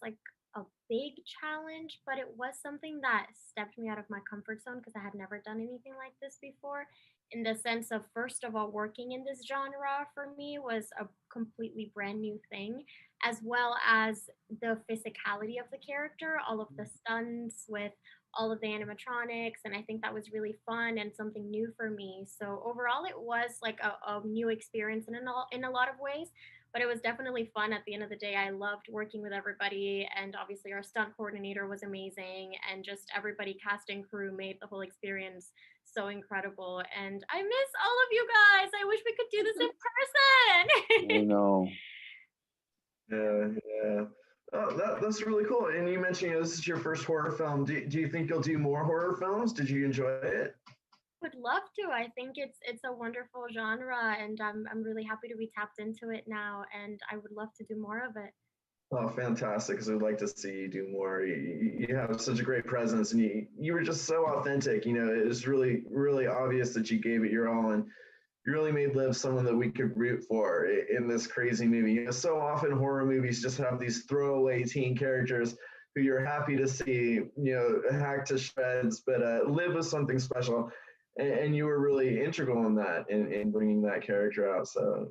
a big challenge, but it was something that stepped me out of my comfort zone because I had never done anything like this before. In the sense of, first of all, working in this genre for me was a completely brand new thing, as well as the physicality of the character, all of the stunts with all of the animatronics, and I think that was really fun and something new for me. So overall, it was a new experience in a lot of ways. But it was definitely fun at the end of the day. I loved working with everybody, and obviously our stunt coordinator was amazing, and just everybody, cast and crew, made the whole experience so incredible. And I miss all of you guys. I wish we could do this in person. I know. Yeah. Oh, that's really cool. And you mentioned this is your first horror film. Do you think you'll do more horror films? Did you enjoy it? Would love to. I think it's a wonderful genre, and I'm really happy to be tapped into it now, and I would love to do more of it. Oh, fantastic! Because we'd like to see you do more. You have such a great presence, and you were just so authentic. It was really, really obvious that you gave it your all, and you really made Liv someone that we could root for in this crazy movie. So often horror movies just have these throwaway teen characters who you're happy to see, hacked to shreds, but Liv was something special. And you were really integral in that, in bringing that character out. So,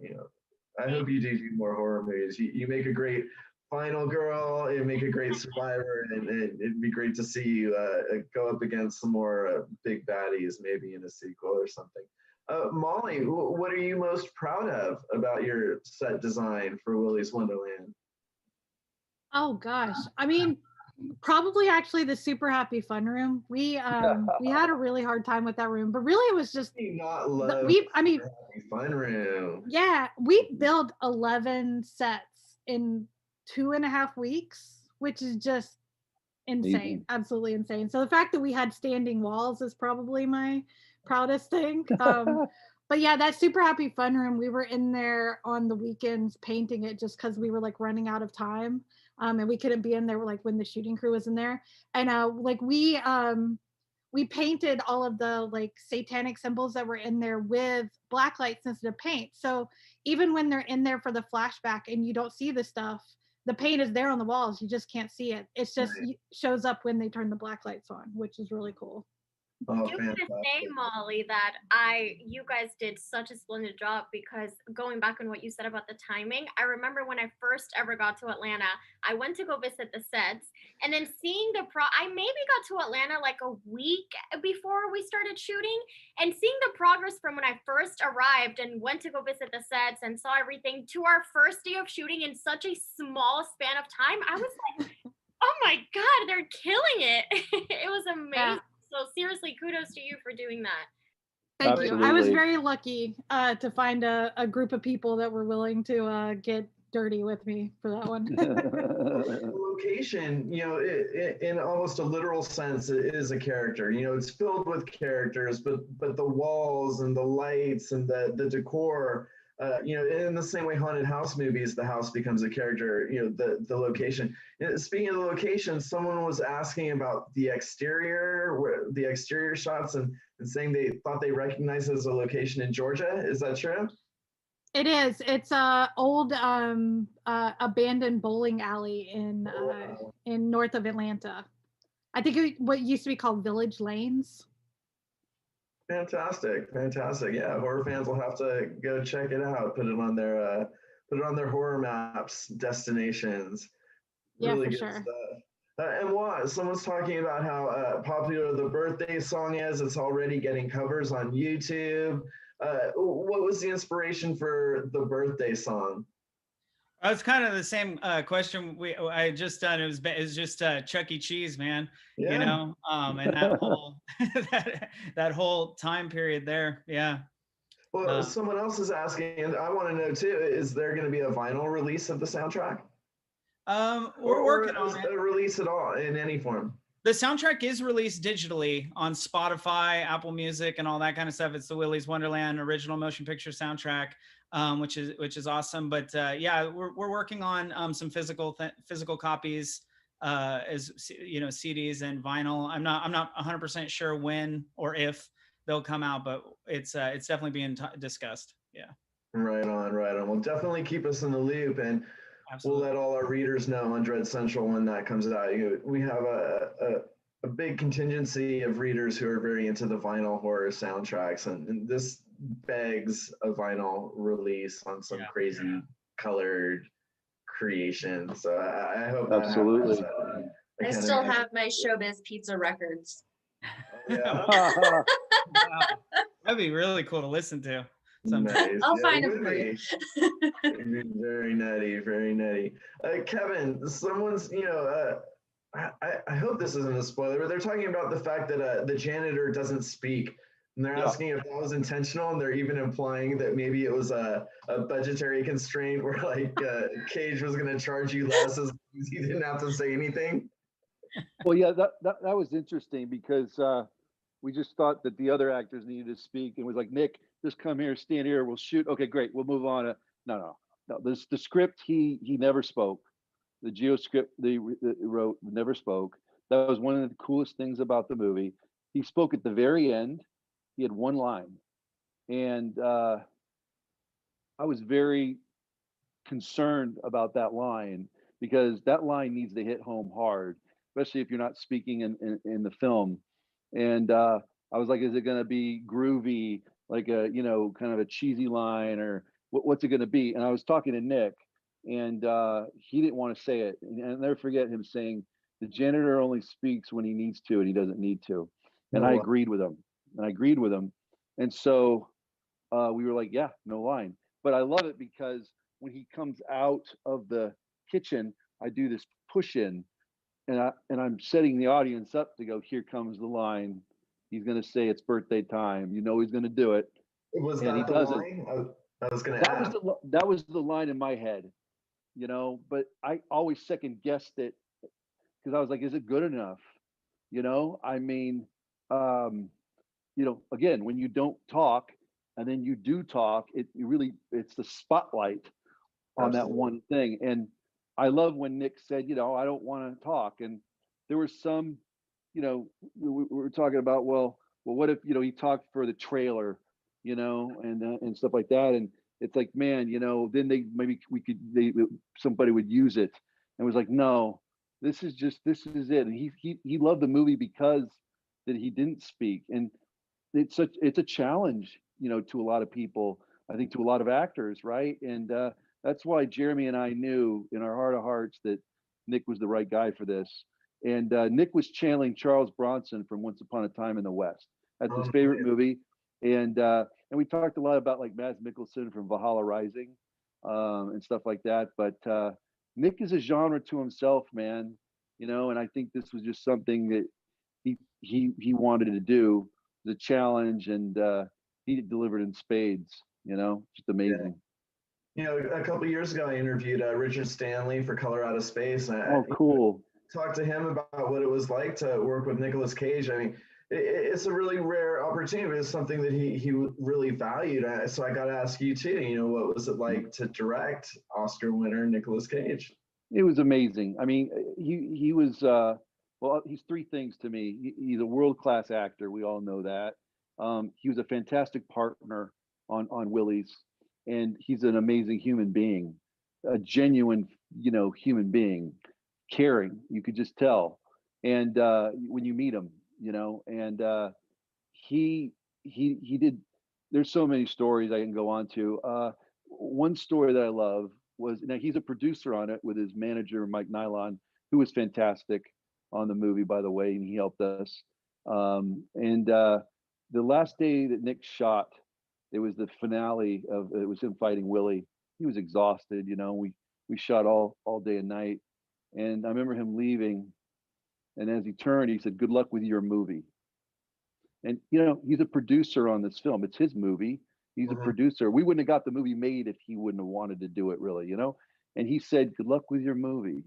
I hope you do more horror movies. You make a great final girl, you make a great survivor, and it'd be great to see you go up against some more big baddies, maybe in a sequel or something. Molly, what are you most proud of about your set design for Willy's Wonderland? Oh gosh, I mean, probably actually the Super Happy Fun Room. We had a really hard time with that room, but really it was just Happy Fun Room. Yeah, we built 11 sets in 2.5 weeks, which is just insane. Amazing. Absolutely insane. So the fact that we had standing walls is probably my proudest thing. But yeah, that Super Happy Fun Room, we were in there on the weekends painting it just because we were running out of time. And we couldn't be in there when the shooting crew was in there. And we painted all of the satanic symbols that were in there with black lights instead of paint. So even when they're in there for the flashback and you don't see the stuff, the paint is there on the walls. You just can't see it. It's just shows up when they turn the black lights on, which is really cool. Oh, You want to say, Molly, that you guys did such a splendid job, because going back on what you said about the timing, I remember when I first ever got to Atlanta, I went to go visit the sets, and then seeing I maybe got to Atlanta like a week before we started shooting, and seeing the progress from when I first arrived and went to go visit the sets and saw everything to our first day of shooting in such a small span of time, I was like, oh my God, they're killing it. It was amazing. Yeah. So seriously, kudos to you for doing that. Thank you. I was very lucky to find a group of people that were willing to get dirty with me for that one. The location, in almost a literal sense, it is a character. It's filled with characters, but the walls and the lights and the decor, in the same way haunted house movies, the house becomes a character, the location. Speaking of the location, someone was asking about the exterior shots and saying they thought they recognized it as a location in Georgia. Is that true? It is. It's a old abandoned bowling alley in north of Atlanta. I think what used to be called Village Lanes. Fantastic. Yeah, horror fans will have to go check it out. Put it on their horror maps destinations. Yeah, really for good sure. Stuff. And what someone's talking about how popular the birthday song is. It's already getting covers on YouTube. What was the inspiration for the birthday song? It's kind of the same question I had just done. It was just Chuck E. Cheese, man. Yeah. And that whole that whole time period there. Yeah. Well, someone else is asking, and I want to know too, is there going to be a vinyl release of the soundtrack? We're working on it. A release at all in any form? The soundtrack is released digitally on Spotify, Apple Music, and all that kind of stuff. It's the Willy's Wonderland original motion picture soundtrack, which is awesome. But yeah, we're working on some physical copies, as CDs and vinyl. I'm not 100% sure when or if they'll come out, but it's definitely being discussed. Yeah. Right on. Well, definitely keep us in the loop, and absolutely. We'll let all our readers know on Dread Central when that comes out. We have a big contingency of readers who are very into the vinyl horror soundtracks, and this begs a vinyl release on some crazy colored creation. So I hope that absolutely. I still have my Showbiz Pizza records. Yeah. Wow. That'd be really cool to listen to. Nice. I'll find them for you. Very nutty. Kevin, someone's, I hope this isn't a spoiler, but they're talking about the fact that the janitor doesn't speak. And they're asking if that was intentional, and they're even implying that maybe it was a budgetary constraint where Cage was going to charge you less as he didn't have to say anything. Well, yeah, that was interesting because we just thought that the other actors needed to speak, and was like, Nick, just come here, stand here, we'll shoot. Okay, great, we'll move on. No. The script, he never spoke. The Geo script they wrote never spoke. That was one of the coolest things about the movie. He spoke at the very end. He had one line, and I was very concerned about that line, because that line needs to hit home hard, especially if you're not speaking in the film. And I was like, is it going to be groovy, like a kind of a cheesy line, or what's it going to be? And I was talking to Nick, and he didn't want to say it. And I'll never forget him saying, the janitor only speaks when he needs to, and he doesn't need to. And I agreed with him. And so we were like, yeah, no line. But I love it because when he comes out of the kitchen, I do this push in, and I'm setting the audience up to go, here comes the line. He's going to say it's birthday time. He's going to do it. Was and that he the doesn't. line? I was going to ask. That was the line in my head, but I always second guessed it, because I was like, is it good enough? Again, when you don't talk and then you do talk, it's the spotlight on that one thing. And I love when Nick said, I don't want to talk. And there was some, we were talking about, well, what if, he talked for the trailer, and stuff like that. And it's like, man, then somebody would use it. and was like, no, this is it. And he loved the movie because that he didn't speak. And it's a challenge, you know, to a lot of people, I think, to a lot of actors, right? And that's why Jeremy and I knew in our heart of hearts that Nick was the right guy for this. And Nick was channeling Charles Bronson from Once Upon a Time in the West. That's his favorite movie. And we talked a lot about like Mads Mikkelsen from Valhalla Rising and stuff like that. But Nick is a genre to himself, man. You know, and I think this was just something that he wanted to do, the challenge, and he delivered in spades. You know, just amazing. Yeah. You know, a couple of years ago, I interviewed Richard Stanley for Color Out of Space. And Cool. Talked to him about what it was like to work with Nicolas Cage. I mean, it's a really rare opportunity, but it's something that he really valued. So I got to ask you too, you know, what was it like to direct Oscar winner Nicolas Cage? It was amazing. I mean, he was, well, he's three things to me. He's a world-class actor. We all know that. He was a fantastic partner on Willy's, and he's an amazing human being, a genuine, you know, human being, caring. You could just tell. And when you meet him, you know, and he did. There's so many stories I can go on to. One story that I love was, now he's a producer on it with his manager Mike Nylon, who was fantastic on the movie, by the way, and he helped us. And the last day that Nick shot, it was the finale of, it was him fighting Willy. He was exhausted, you know. We shot all day and night, and I remember him leaving, and as he turned, he said, "Good luck with your movie." And you know, he's a producer on this film. It's his movie. He's a producer. We wouldn't have got the movie made if he wouldn't have wanted to do it, really, you know. And he said, "Good luck with your movie,"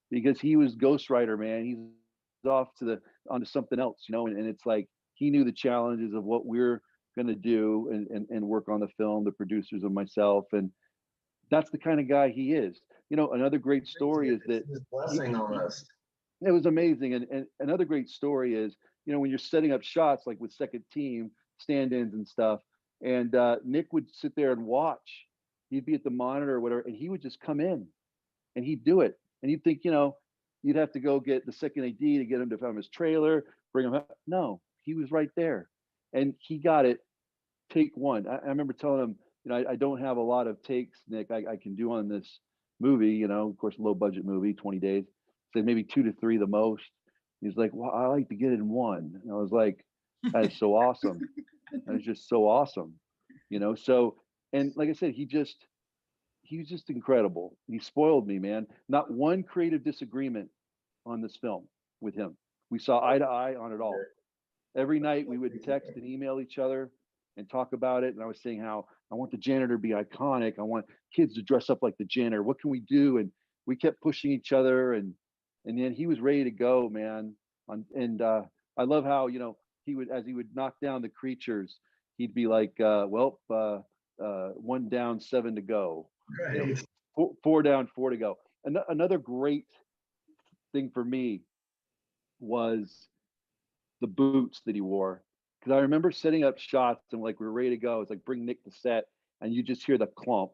because he was ghostwriter, man. He's off onto something else, you know. And it's like he knew the challenges of what we're gonna do and work on the film, the producers and myself, and that's the kind of guy he is. You know, another great story is that his blessing almost. It was amazing. And another great story is, you know, when you're setting up shots like with second team stand-ins and stuff, and Nick would sit there and watch. He'd be at the monitor or whatever, and he would just come in and he'd do it. And you'd think, you know, you'd have to go get the second AD to get him to film his trailer, bring him up. No, he was right there. And he got it take one. I remember telling him, you know, I don't have a lot of takes, Nick, I can do on this movie, you know, of course, low budget movie, 20 days. Said maybe 2 to 3 the most. He's like, well, I like to get it in one. And I was like, that is so awesome. That is just so awesome. You know, so, and like I said, he was just incredible. He spoiled me, man. Not one creative disagreement on this film with him. We saw eye to eye on it all. Every night we would text and email each other and talk about it. And I was saying how I want the janitor to be iconic. I want kids to dress up like the janitor. What can we do? And we kept pushing each other, and then he was ready to go, man. And I love how, you know, as he would knock down the creatures, he'd be like, 1 down, 7 to go. Right. You know, 4 down, 4 to go. Another great thing for me was the boots that he wore. Because I remember setting up shots and like we were ready to go. It's like, bring Nick to set, and you just hear the clomp,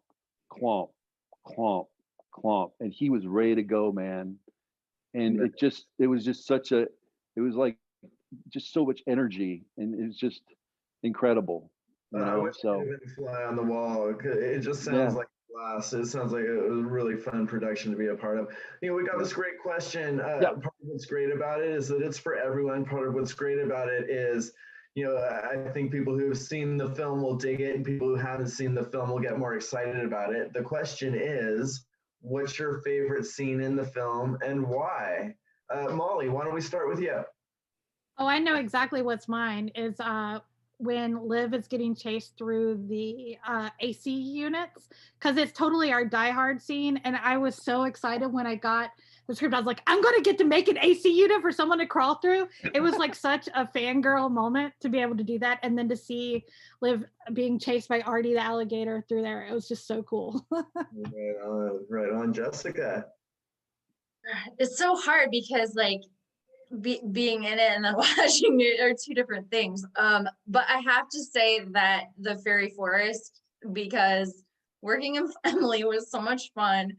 clomp, clomp, clomp, and he was ready to go, man. And it was like just so much energy, and it was just incredible. You know, so fly on the wall. It just sounds like glass. It sounds like it was a really fun production to be a part of. You know, we got this great question. Part of what's great about it is that it's for everyone. Part of what's great about it is, you know, I think people who have seen the film will dig it, and people who haven't seen the film will get more excited about it. The question is, what's your favorite scene in the film and why? Molly, why don't we start with you? Oh, I know exactly what's mine is when Liv is getting chased through the AC units, because it's totally our Die Hard scene. And I was so excited when I got the script. I was like, I'm going to get to make an AC unit for someone to crawl through. It was like such a fangirl moment to be able to do that. And then to see Liv being chased by Artie the alligator through there, it was just so cool. Right on, Jessica. It's so hard because like being in it and then watching it are two different things. But I have to say that the fairy forest, because working with Emily was so much fun.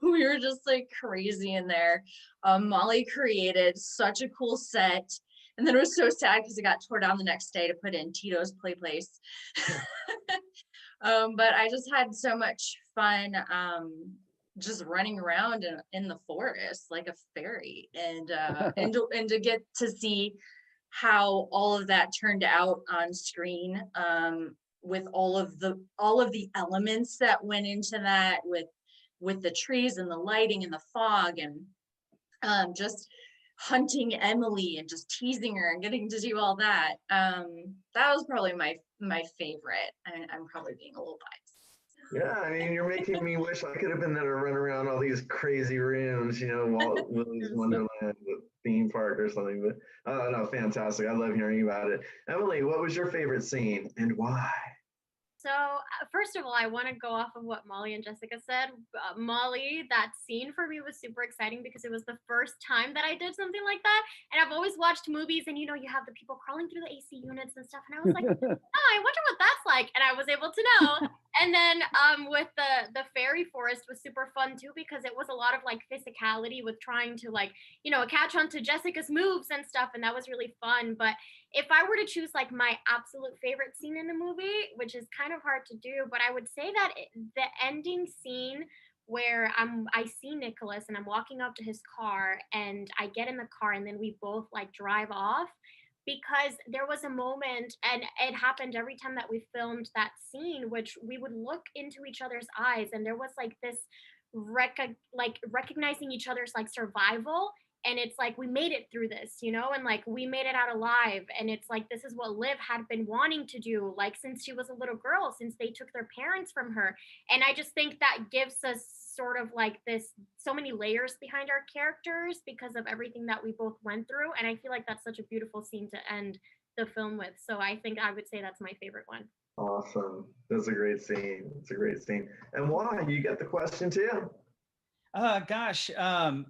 We were just like crazy in there. Molly created such a cool set. And then it was so sad because it got tore down the next day to put in Tito's play place. But I just had so much fun just running around in the forest like a fairy, and to get to see how all of that turned out on screen, with all of the elements that went into that, with the trees and the lighting and the fog, and just hunting Emily and just teasing her and getting to do all that. That was probably my favorite. I'm probably being a little biased. Yeah, I mean, you're making me wish I could have been there to run around all these crazy rooms, Willy's Wonderland theme park or something. But oh no, fantastic! I love hearing about it. Emily, what was your favorite scene and why? So first of all, I want to go off of what Molly and Jessica said. Molly, that scene for me was super exciting because it was the first time that I did something like that. And I've always watched movies, and you have the people crawling through the AC units and stuff. And I was like, oh, I wonder what that's like. And I was able to know. And then with the fairy forest was super fun too, because it was a lot of like physicality with trying to catch on to Jessica's moves and stuff. And that was really fun. But if I were to choose like my absolute favorite scene in the movie, which is kind of hard to do, but I would say that the ending scene where I see Nicholas and I'm walking up to his car and I get in the car and then we both like drive off, because there was a moment, and it happened every time that we filmed that scene, which we would look into each other's eyes and there was like this recognizing each other's like survival. And it's like, we made it through this, and like we made it out alive. And it's like, this is what Liv had been wanting to do, like since she was a little girl, since they took their parents from her. And I just think that gives us sort of like this, so many layers behind our characters because of everything that we both went through. And I feel like that's such a beautiful scene to end the film with. So I think I would say that's my favorite one. Awesome. That's a great scene. It's a great scene. And why? You get the question too. Gosh,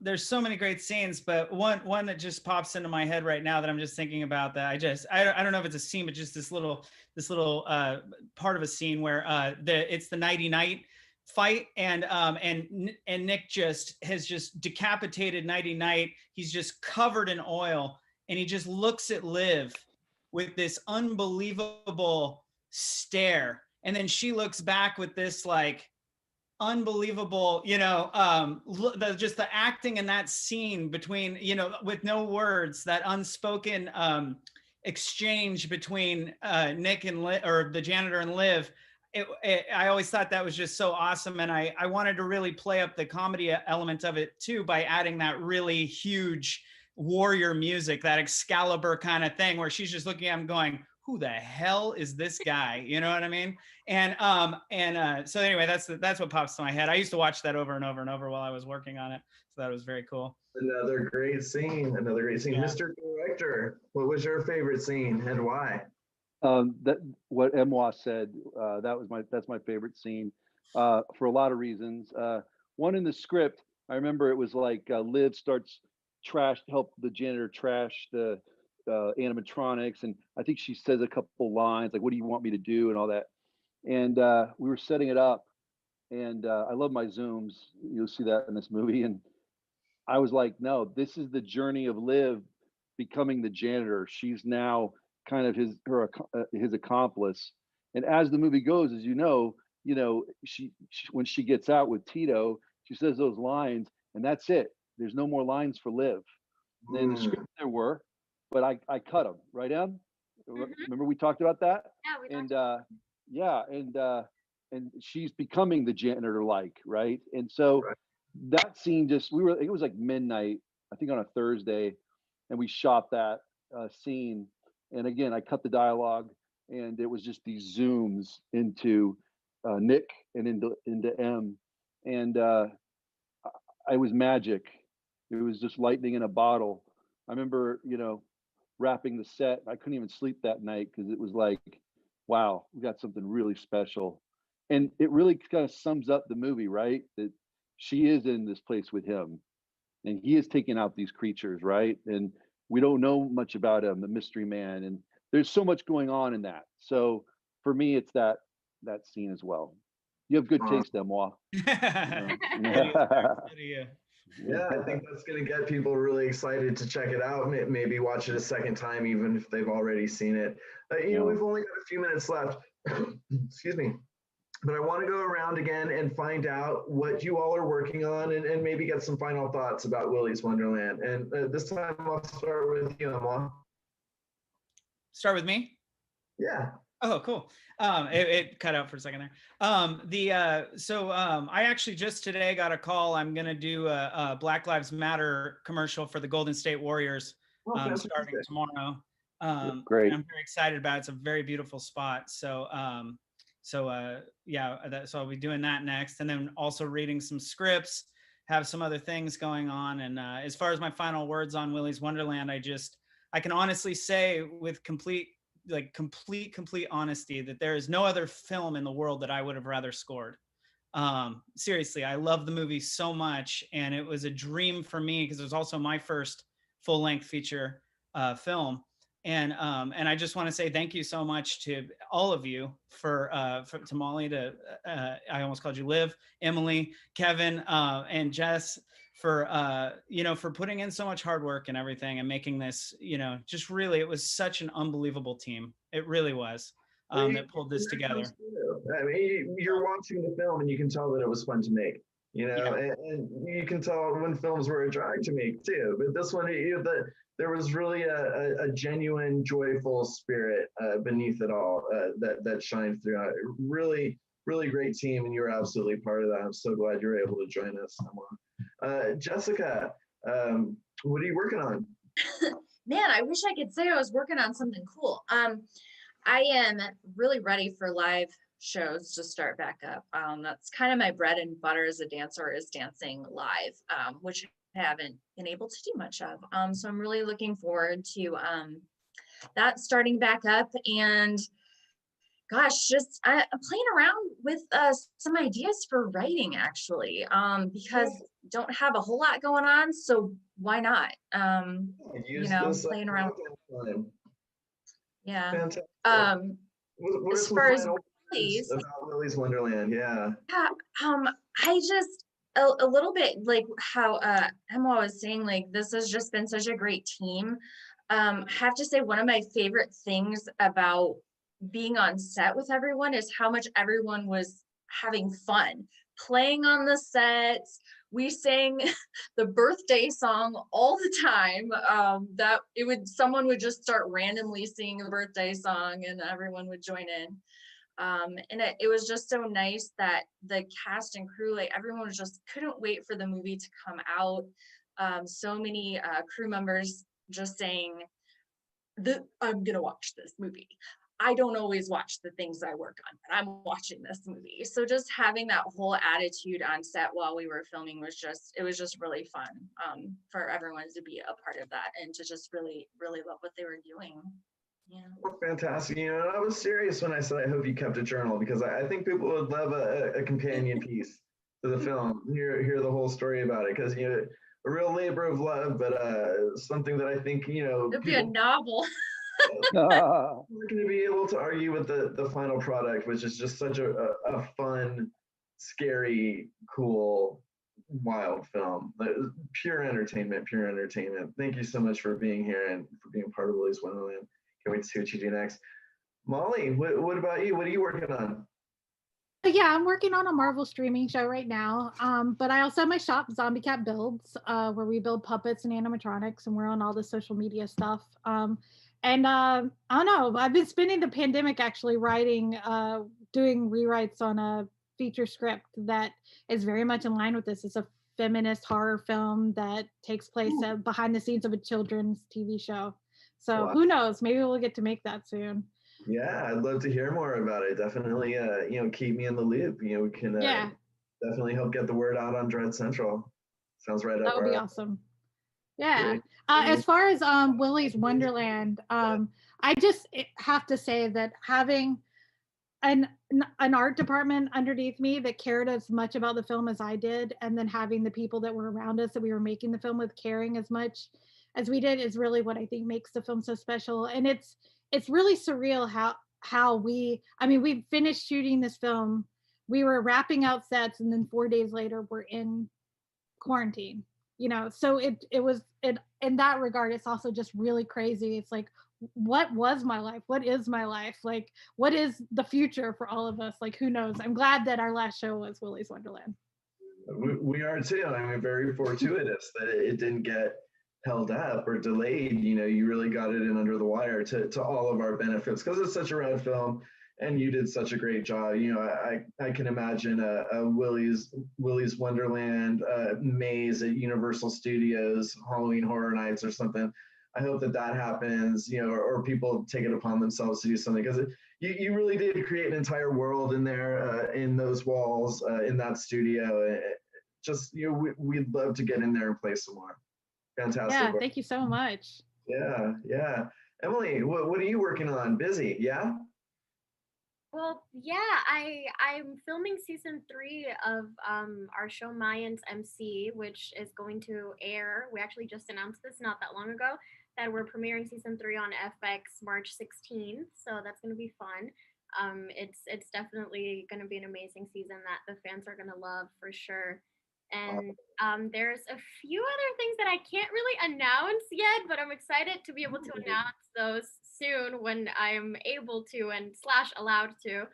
there's so many great scenes, but one that just pops into my head right now that I'm just thinking about, that I don't know if it's a scene, but just this little part of a scene where it's the nighty night fight, and Nick has just decapitated Nighty Night. He's just covered in oil, and he just looks at Liv with this unbelievable stare, and then she looks back with this like unbelievable, just the acting in that scene between, with no words, that unspoken exchange between Nick and Liv, or the janitor and Liv. I always thought that was just so awesome, and I wanted to really play up the comedy element of it too by adding that really huge warrior music, that Excalibur kind of thing, where she's just looking at him going, who the hell is this guy? You know what I mean? And so anyway, that's what pops to my head. I used to watch that over and over and over while I was working on it. So that was very cool. Another great scene. Yeah. Mr. Director, what was your favorite scene and why? That what Émoi said, that's my favorite scene for a lot of reasons. One, in the script, I remember it was like Liv starts help the janitor trash the animatronics, and I think she says a couple lines like, what do you want me to do, and all that. And we were setting it up, and I love my zooms, you'll see that in this movie, and I was like, no, this is the journey of Liv becoming the janitor. She's now kind of his accomplice, and as the movie goes, as she when she gets out with Tito, she says those lines, and that's it. There's no more lines for Liv. In the script there were, but I cut them, right, Em? Mm-hmm. Remember we talked about that? Yeah, and she's becoming the janitor, right? And so that scene it was like midnight, I think on a Thursday, and we shot that scene. And again, I cut the dialogue, and it was just these zooms into Nick and into Em, and it was magic. It was just lightning in a bottle. I remember, wrapping the set. I couldn't even sleep that night because it was like, wow, we got something really special. And it really kind of sums up the movie, right? That she is in this place with him, and he is taking out these creatures, right? And we don't know much about him, the mystery man, and there's so much going on in that. So for me, it's that scene as well. You have good taste, Émoi. Yeah, I think that's going to get people really excited to check it out. Maybe watch it a second time, even if they've already seen it. We've only got a few minutes left. Excuse me. But I want to go around again and find out what you all are working on and maybe get some final thoughts about Willy's Wonderland. And this time I'll start with you, Émoi. Start with me? Yeah. Oh, cool. It cut out for a second there. I actually just today got a call. I'm going to do a Black Lives Matter commercial for the Golden State Warriors starting tomorrow. Great. I'm very excited about it. It's a very beautiful spot. So I'll be doing that next, and then also reading some scripts, have some other things going on. And as far as my final words on Willy's Wonderland, I can honestly say with complete honesty that there is no other film in the world that I would have rather scored. Seriously, I love the movie so much, and it was a dream for me because it was also my first full-length feature film. And I just want to say thank you so much to all of you to Molly, I almost called you Liv, Emily, Kevin, and Jess for putting in so much hard work and everything and making this, just really, it was such an unbelievable team. It really was that pulled this together. I mean, you're watching the film and you can tell that it was fun to make. And you can tell when films were a drag to make too. But this one, there was really a genuine, joyful spirit beneath it all that shined through. Really, really great team, and you were absolutely part of that. I'm so glad you were able to join us. Jessica, what are you working on? Man, I wish I could say I was working on something cool. I am really ready for live shows to start back up. That's kind of my bread and butter as a dancer, is dancing live, which I haven't been able to do much of. So I'm really looking forward to that starting back up. And gosh, just I'm playing around with some ideas for writing, actually, because don't have a whole lot going on. So why not? Playing around. Yeah. Fantastic. What as far as Willy's, about Willy's Wonderland, yeah. I just a little bit like how Emma was saying, like, this has just been such a great team. Have to say, one of my favorite things about being on set with everyone is how much everyone was having fun playing on the sets. We sang the birthday song all the time. Someone would just start randomly singing the birthday song and everyone would join in. And it was just so nice that the cast and crew, like, everyone just couldn't wait for the movie to come out. So many crew members just saying, I'm gonna watch this movie. I don't always watch the things I work on, but I'm watching this movie. So just having that whole attitude on set while we were filming was just really fun for everyone to be a part of that and to just really, really love what they were doing. Yeah. Well, fantastic. I was serious when I said I hope you kept a journal, because I think people would love a companion piece to the film. Hear the whole story about it, because a real labor of love, but something that I think it'd be a novel. We're going to be able to argue with the final product, which is just such a fun, scary, cool, wild film. Pure entertainment. Thank you so much for being here and for being part of Willy's Wonderland. Can't wait to see what you do next. Molly, what about you? What are you working on? Yeah, I'm working on a Marvel streaming show right now. But I also have my shop, Zombie Cat Builds, where we build puppets and animatronics, and we're on all the social media stuff. I don't know, I've been spending the pandemic actually writing, doing rewrites on a feature script that is very much in line with this. It's a feminist horror film that takes place behind the scenes of a children's TV show. So Who knows, maybe we'll get to make that soon. Yeah, I'd love to hear more about it. Definitely, keep me in the loop. We can definitely help get the word out on Dread Central. Sounds right up. That would be awesome. Yeah. As far as Willy's Wonderland, I just have to say that having an art department underneath me that cared as much about the film as I did, and then having the people that were around us that we were making the film with caring as much as we did, is really what I think makes the film so special. And it's really surreal how we finished shooting this film we were wrapping out sets, and then 4 days later we're in quarantine. So it was it in that regard. It's also just really crazy. It's like, what was my life? What is my life? Like, what is the future for all of us? Like, who knows? I'm glad that our last show was Willy's Wonderland. We are too. I mean, very fortuitous that it didn't get held up or delayed. You really got it in under the wire to all of our benefits, because it's such a rad film, and you did such a great job. I can imagine a Willy's Wonderland maze at Universal Studios, Halloween Horror Nights or something. I hope that happens, or people take it upon themselves to do something, because you really did create an entire world in there, in those walls, in that studio. We'd love to get in there and play some more. Fantastic. Yeah, thank you so much. Yeah. Emily, what are you working on? Busy? Yeah. Well, yeah, I'm filming season 3 of our show Mayans MC, which is going to air. We actually just announced this not that long ago, that we're premiering season 3 on FX March 16th. So that's going to be fun. It's definitely going to be an amazing season that the fans are going to love for sure. And there's a few other things that I can't really announce yet, but I'm excited to be able to announce those soon when I'm able to and / allowed to.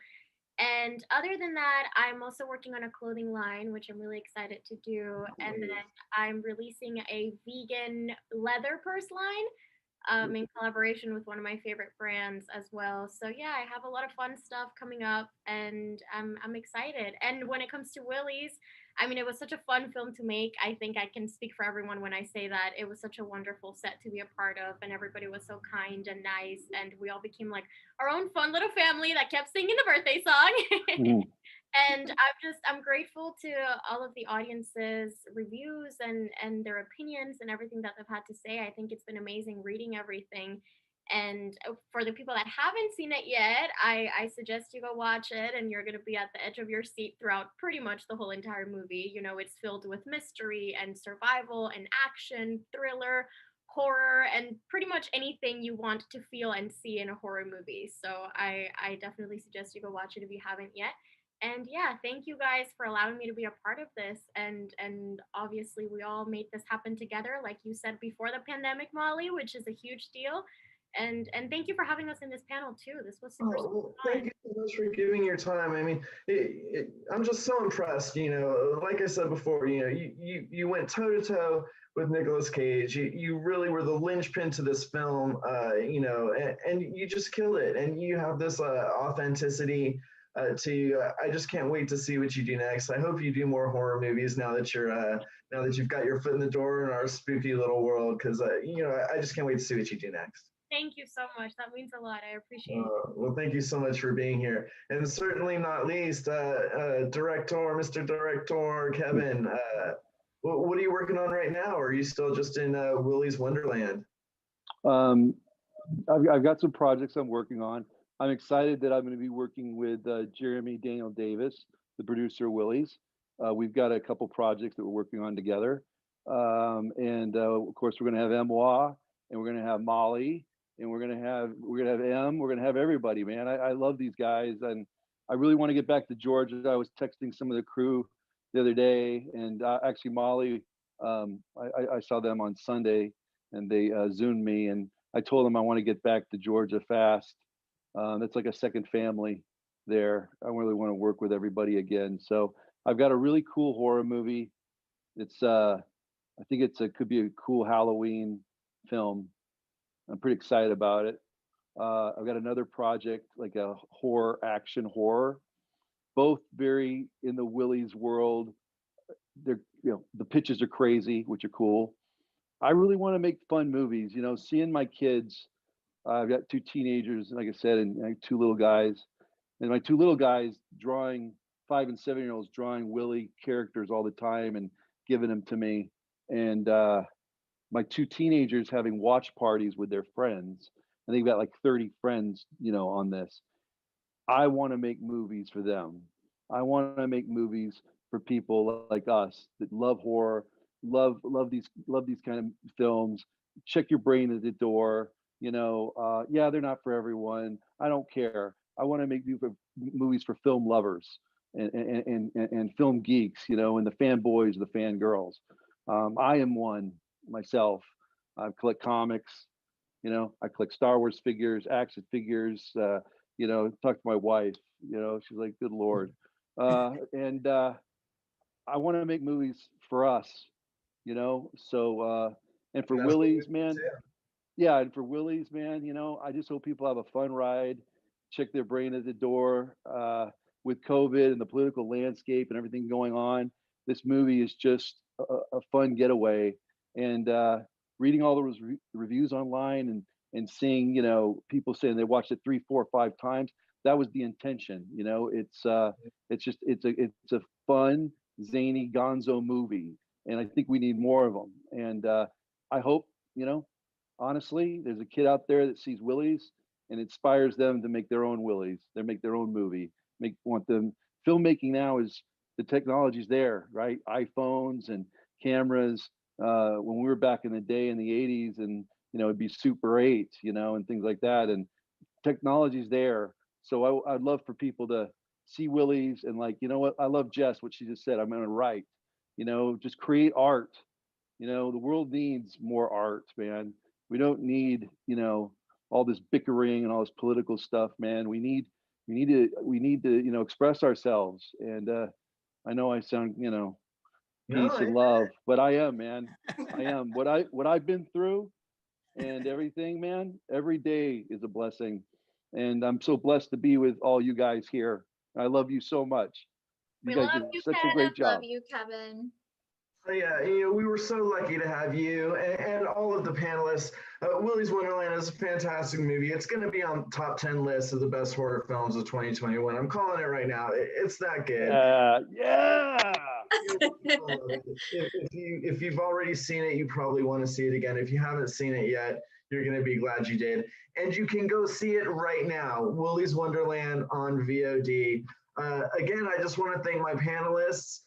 And other than that, I'm also working on a clothing line, which I'm really excited to do. And then I'm releasing a vegan leather purse line in collaboration with one of my favorite brands as well. So yeah, I have a lot of fun stuff coming up, and I'm excited. And when it comes to Willy's, I mean, it was such a fun film to make. I think I can speak for everyone when I say that it was such a wonderful set to be a part of, and everybody was so kind and nice, and we all became like our own fun little family that kept singing the birthday song. And I'm grateful to all of the audience's reviews and their opinions and everything that they've had to say. I think it's been amazing reading everything. And for the people that haven't seen it yet, I suggest you go watch it, and you're going to be at the edge of your seat throughout pretty much the whole entire movie. It's filled with mystery and survival and action, thriller, horror, and pretty much anything you want to feel and see in a horror movie. So I definitely suggest you go watch it if you haven't yet. And yeah, thank you guys for allowing me to be a part of this. And obviously we all made this happen together, like you said before the pandemic, Molly, which is a huge deal. And thank you for having us in this panel too. This was super fun. Thank you so much for giving your time. I mean, I'm just so impressed. Like I said before, you went toe to toe with Nicolas Cage. You really were the linchpin to this film. And you just killed it. And you have this authenticity to you. I just can't wait to see what you do next. I hope you do more horror movies now that you've got your foot in the door in our spooky little world. Because I just can't wait to see what you do next. Thank you so much. That means a lot. I appreciate it. Well, thank you so much for being here. And certainly not least, Mr. Director, Kevin, what are you working on right now? Or are you still just in Willy's Wonderland? I've got some projects I'm working on. I'm excited that I'm going to be working with Jeremy Daniel Davis, the producer of Willy's. We've got a couple projects that we're working on together. And of course, we're going to have Émoi, and we're going to have Molly, and we're gonna have M. We're gonna have everybody, man. I love these guys, and I really want to get back to Georgia. I was texting some of the crew the other day, and actually Molly, I saw them on Sunday, and they Zoomed me, and I told them I want to get back to Georgia fast. That's like a second family there. I really want to work with everybody again. So I've got a really cool horror movie. It's I think it could be a cool Halloween film. I'm pretty excited about it. I've got another project, like a action horror, both very in the Willy's world. They're, the pitches are crazy, which are cool. I really want to make fun movies, seeing my kids. I've got 2 teenagers, like I said, and 2 little guys. And my 2 little guys drawing 5 and 7-year-olds drawing Willy characters all the time and giving them to me. And my 2 teenagers having watch parties with their friends, and they've got like 30 friends, on this. I want to make movies for them. I want to make movies for people like us that love horror, love these kind of films. Check your brain at the door. Yeah, they're not for everyone. I don't care. I want to make movies for film lovers. and film geeks, you know, and the fanboys, the fangirls. I am one myself. I collect comics, you know, I collect Star Wars figures, action figures, you know, talk to my wife, you know, she's like, good Lord. And I want to make movies for us, you know, so, and for Willy's, man, yeah, and for Willy's, man, you know, I just hope people have a fun ride, check their brain at the door. With COVID and the political landscape and everything going on, this movie is just a fun getaway. And reading all those reviews online and seeing, you know, people saying they watched it 3, 4, 5 times, that was the intention. You know, it's a fun, zany, gonzo movie, and I think we need more of them. And I hope, you know, honestly, there's a kid out there that sees Willy's and inspires them to make their own Willy's. They make their own movie. Want them. Filmmaking now is, the technology's there, right? iPhones and cameras. When we were back in the day in the 80s, and you know, it'd be Super 8, you know, and things like that. And technology's there. So I'd love for people to see Willy's and, like, you know what? I love Jess, what she just said. I'm gonna write, you know, just create art. You know, the world needs more art, man. We don't need, you know, all this bickering and all this political stuff, man. We need to, you know, express ourselves. And I know I sound, you know, peace and love, but I am, man. I am. What I've been through and everything, man, every day is a blessing. And I'm so blessed to be with all you guys here. I love you so much. You guys did such a great job. Love you, Kevin. Yeah, you know, we were so lucky to have you and all of the panelists. Willy's Wonderland is a fantastic movie. It's going to be on top 10 lists of the best horror films of 2021. I'm calling it right now. It's that good. Yeah. If you've already seen it, you probably want to see it again. If you haven't seen it yet, you're going to be glad you did. And you can go see it right now. Willy's Wonderland on VOD. Again, I just want to thank my panelists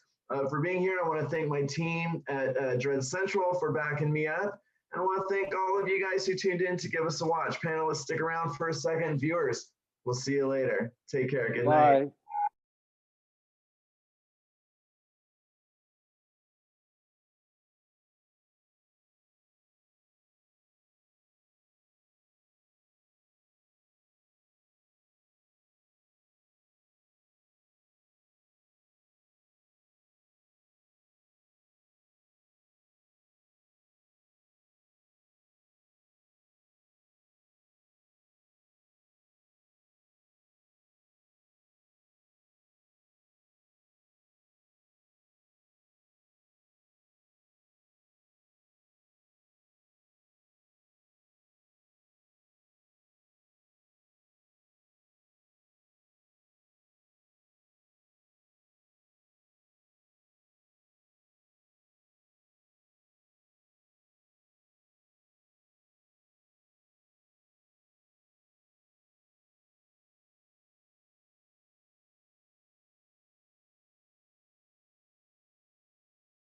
for being here. I want to thank my team at Dread Central for backing me up. And I want to thank all of you guys who tuned in to give us a watch. Panelists, stick around for a second. Viewers, we'll see you later. Take care. Good night.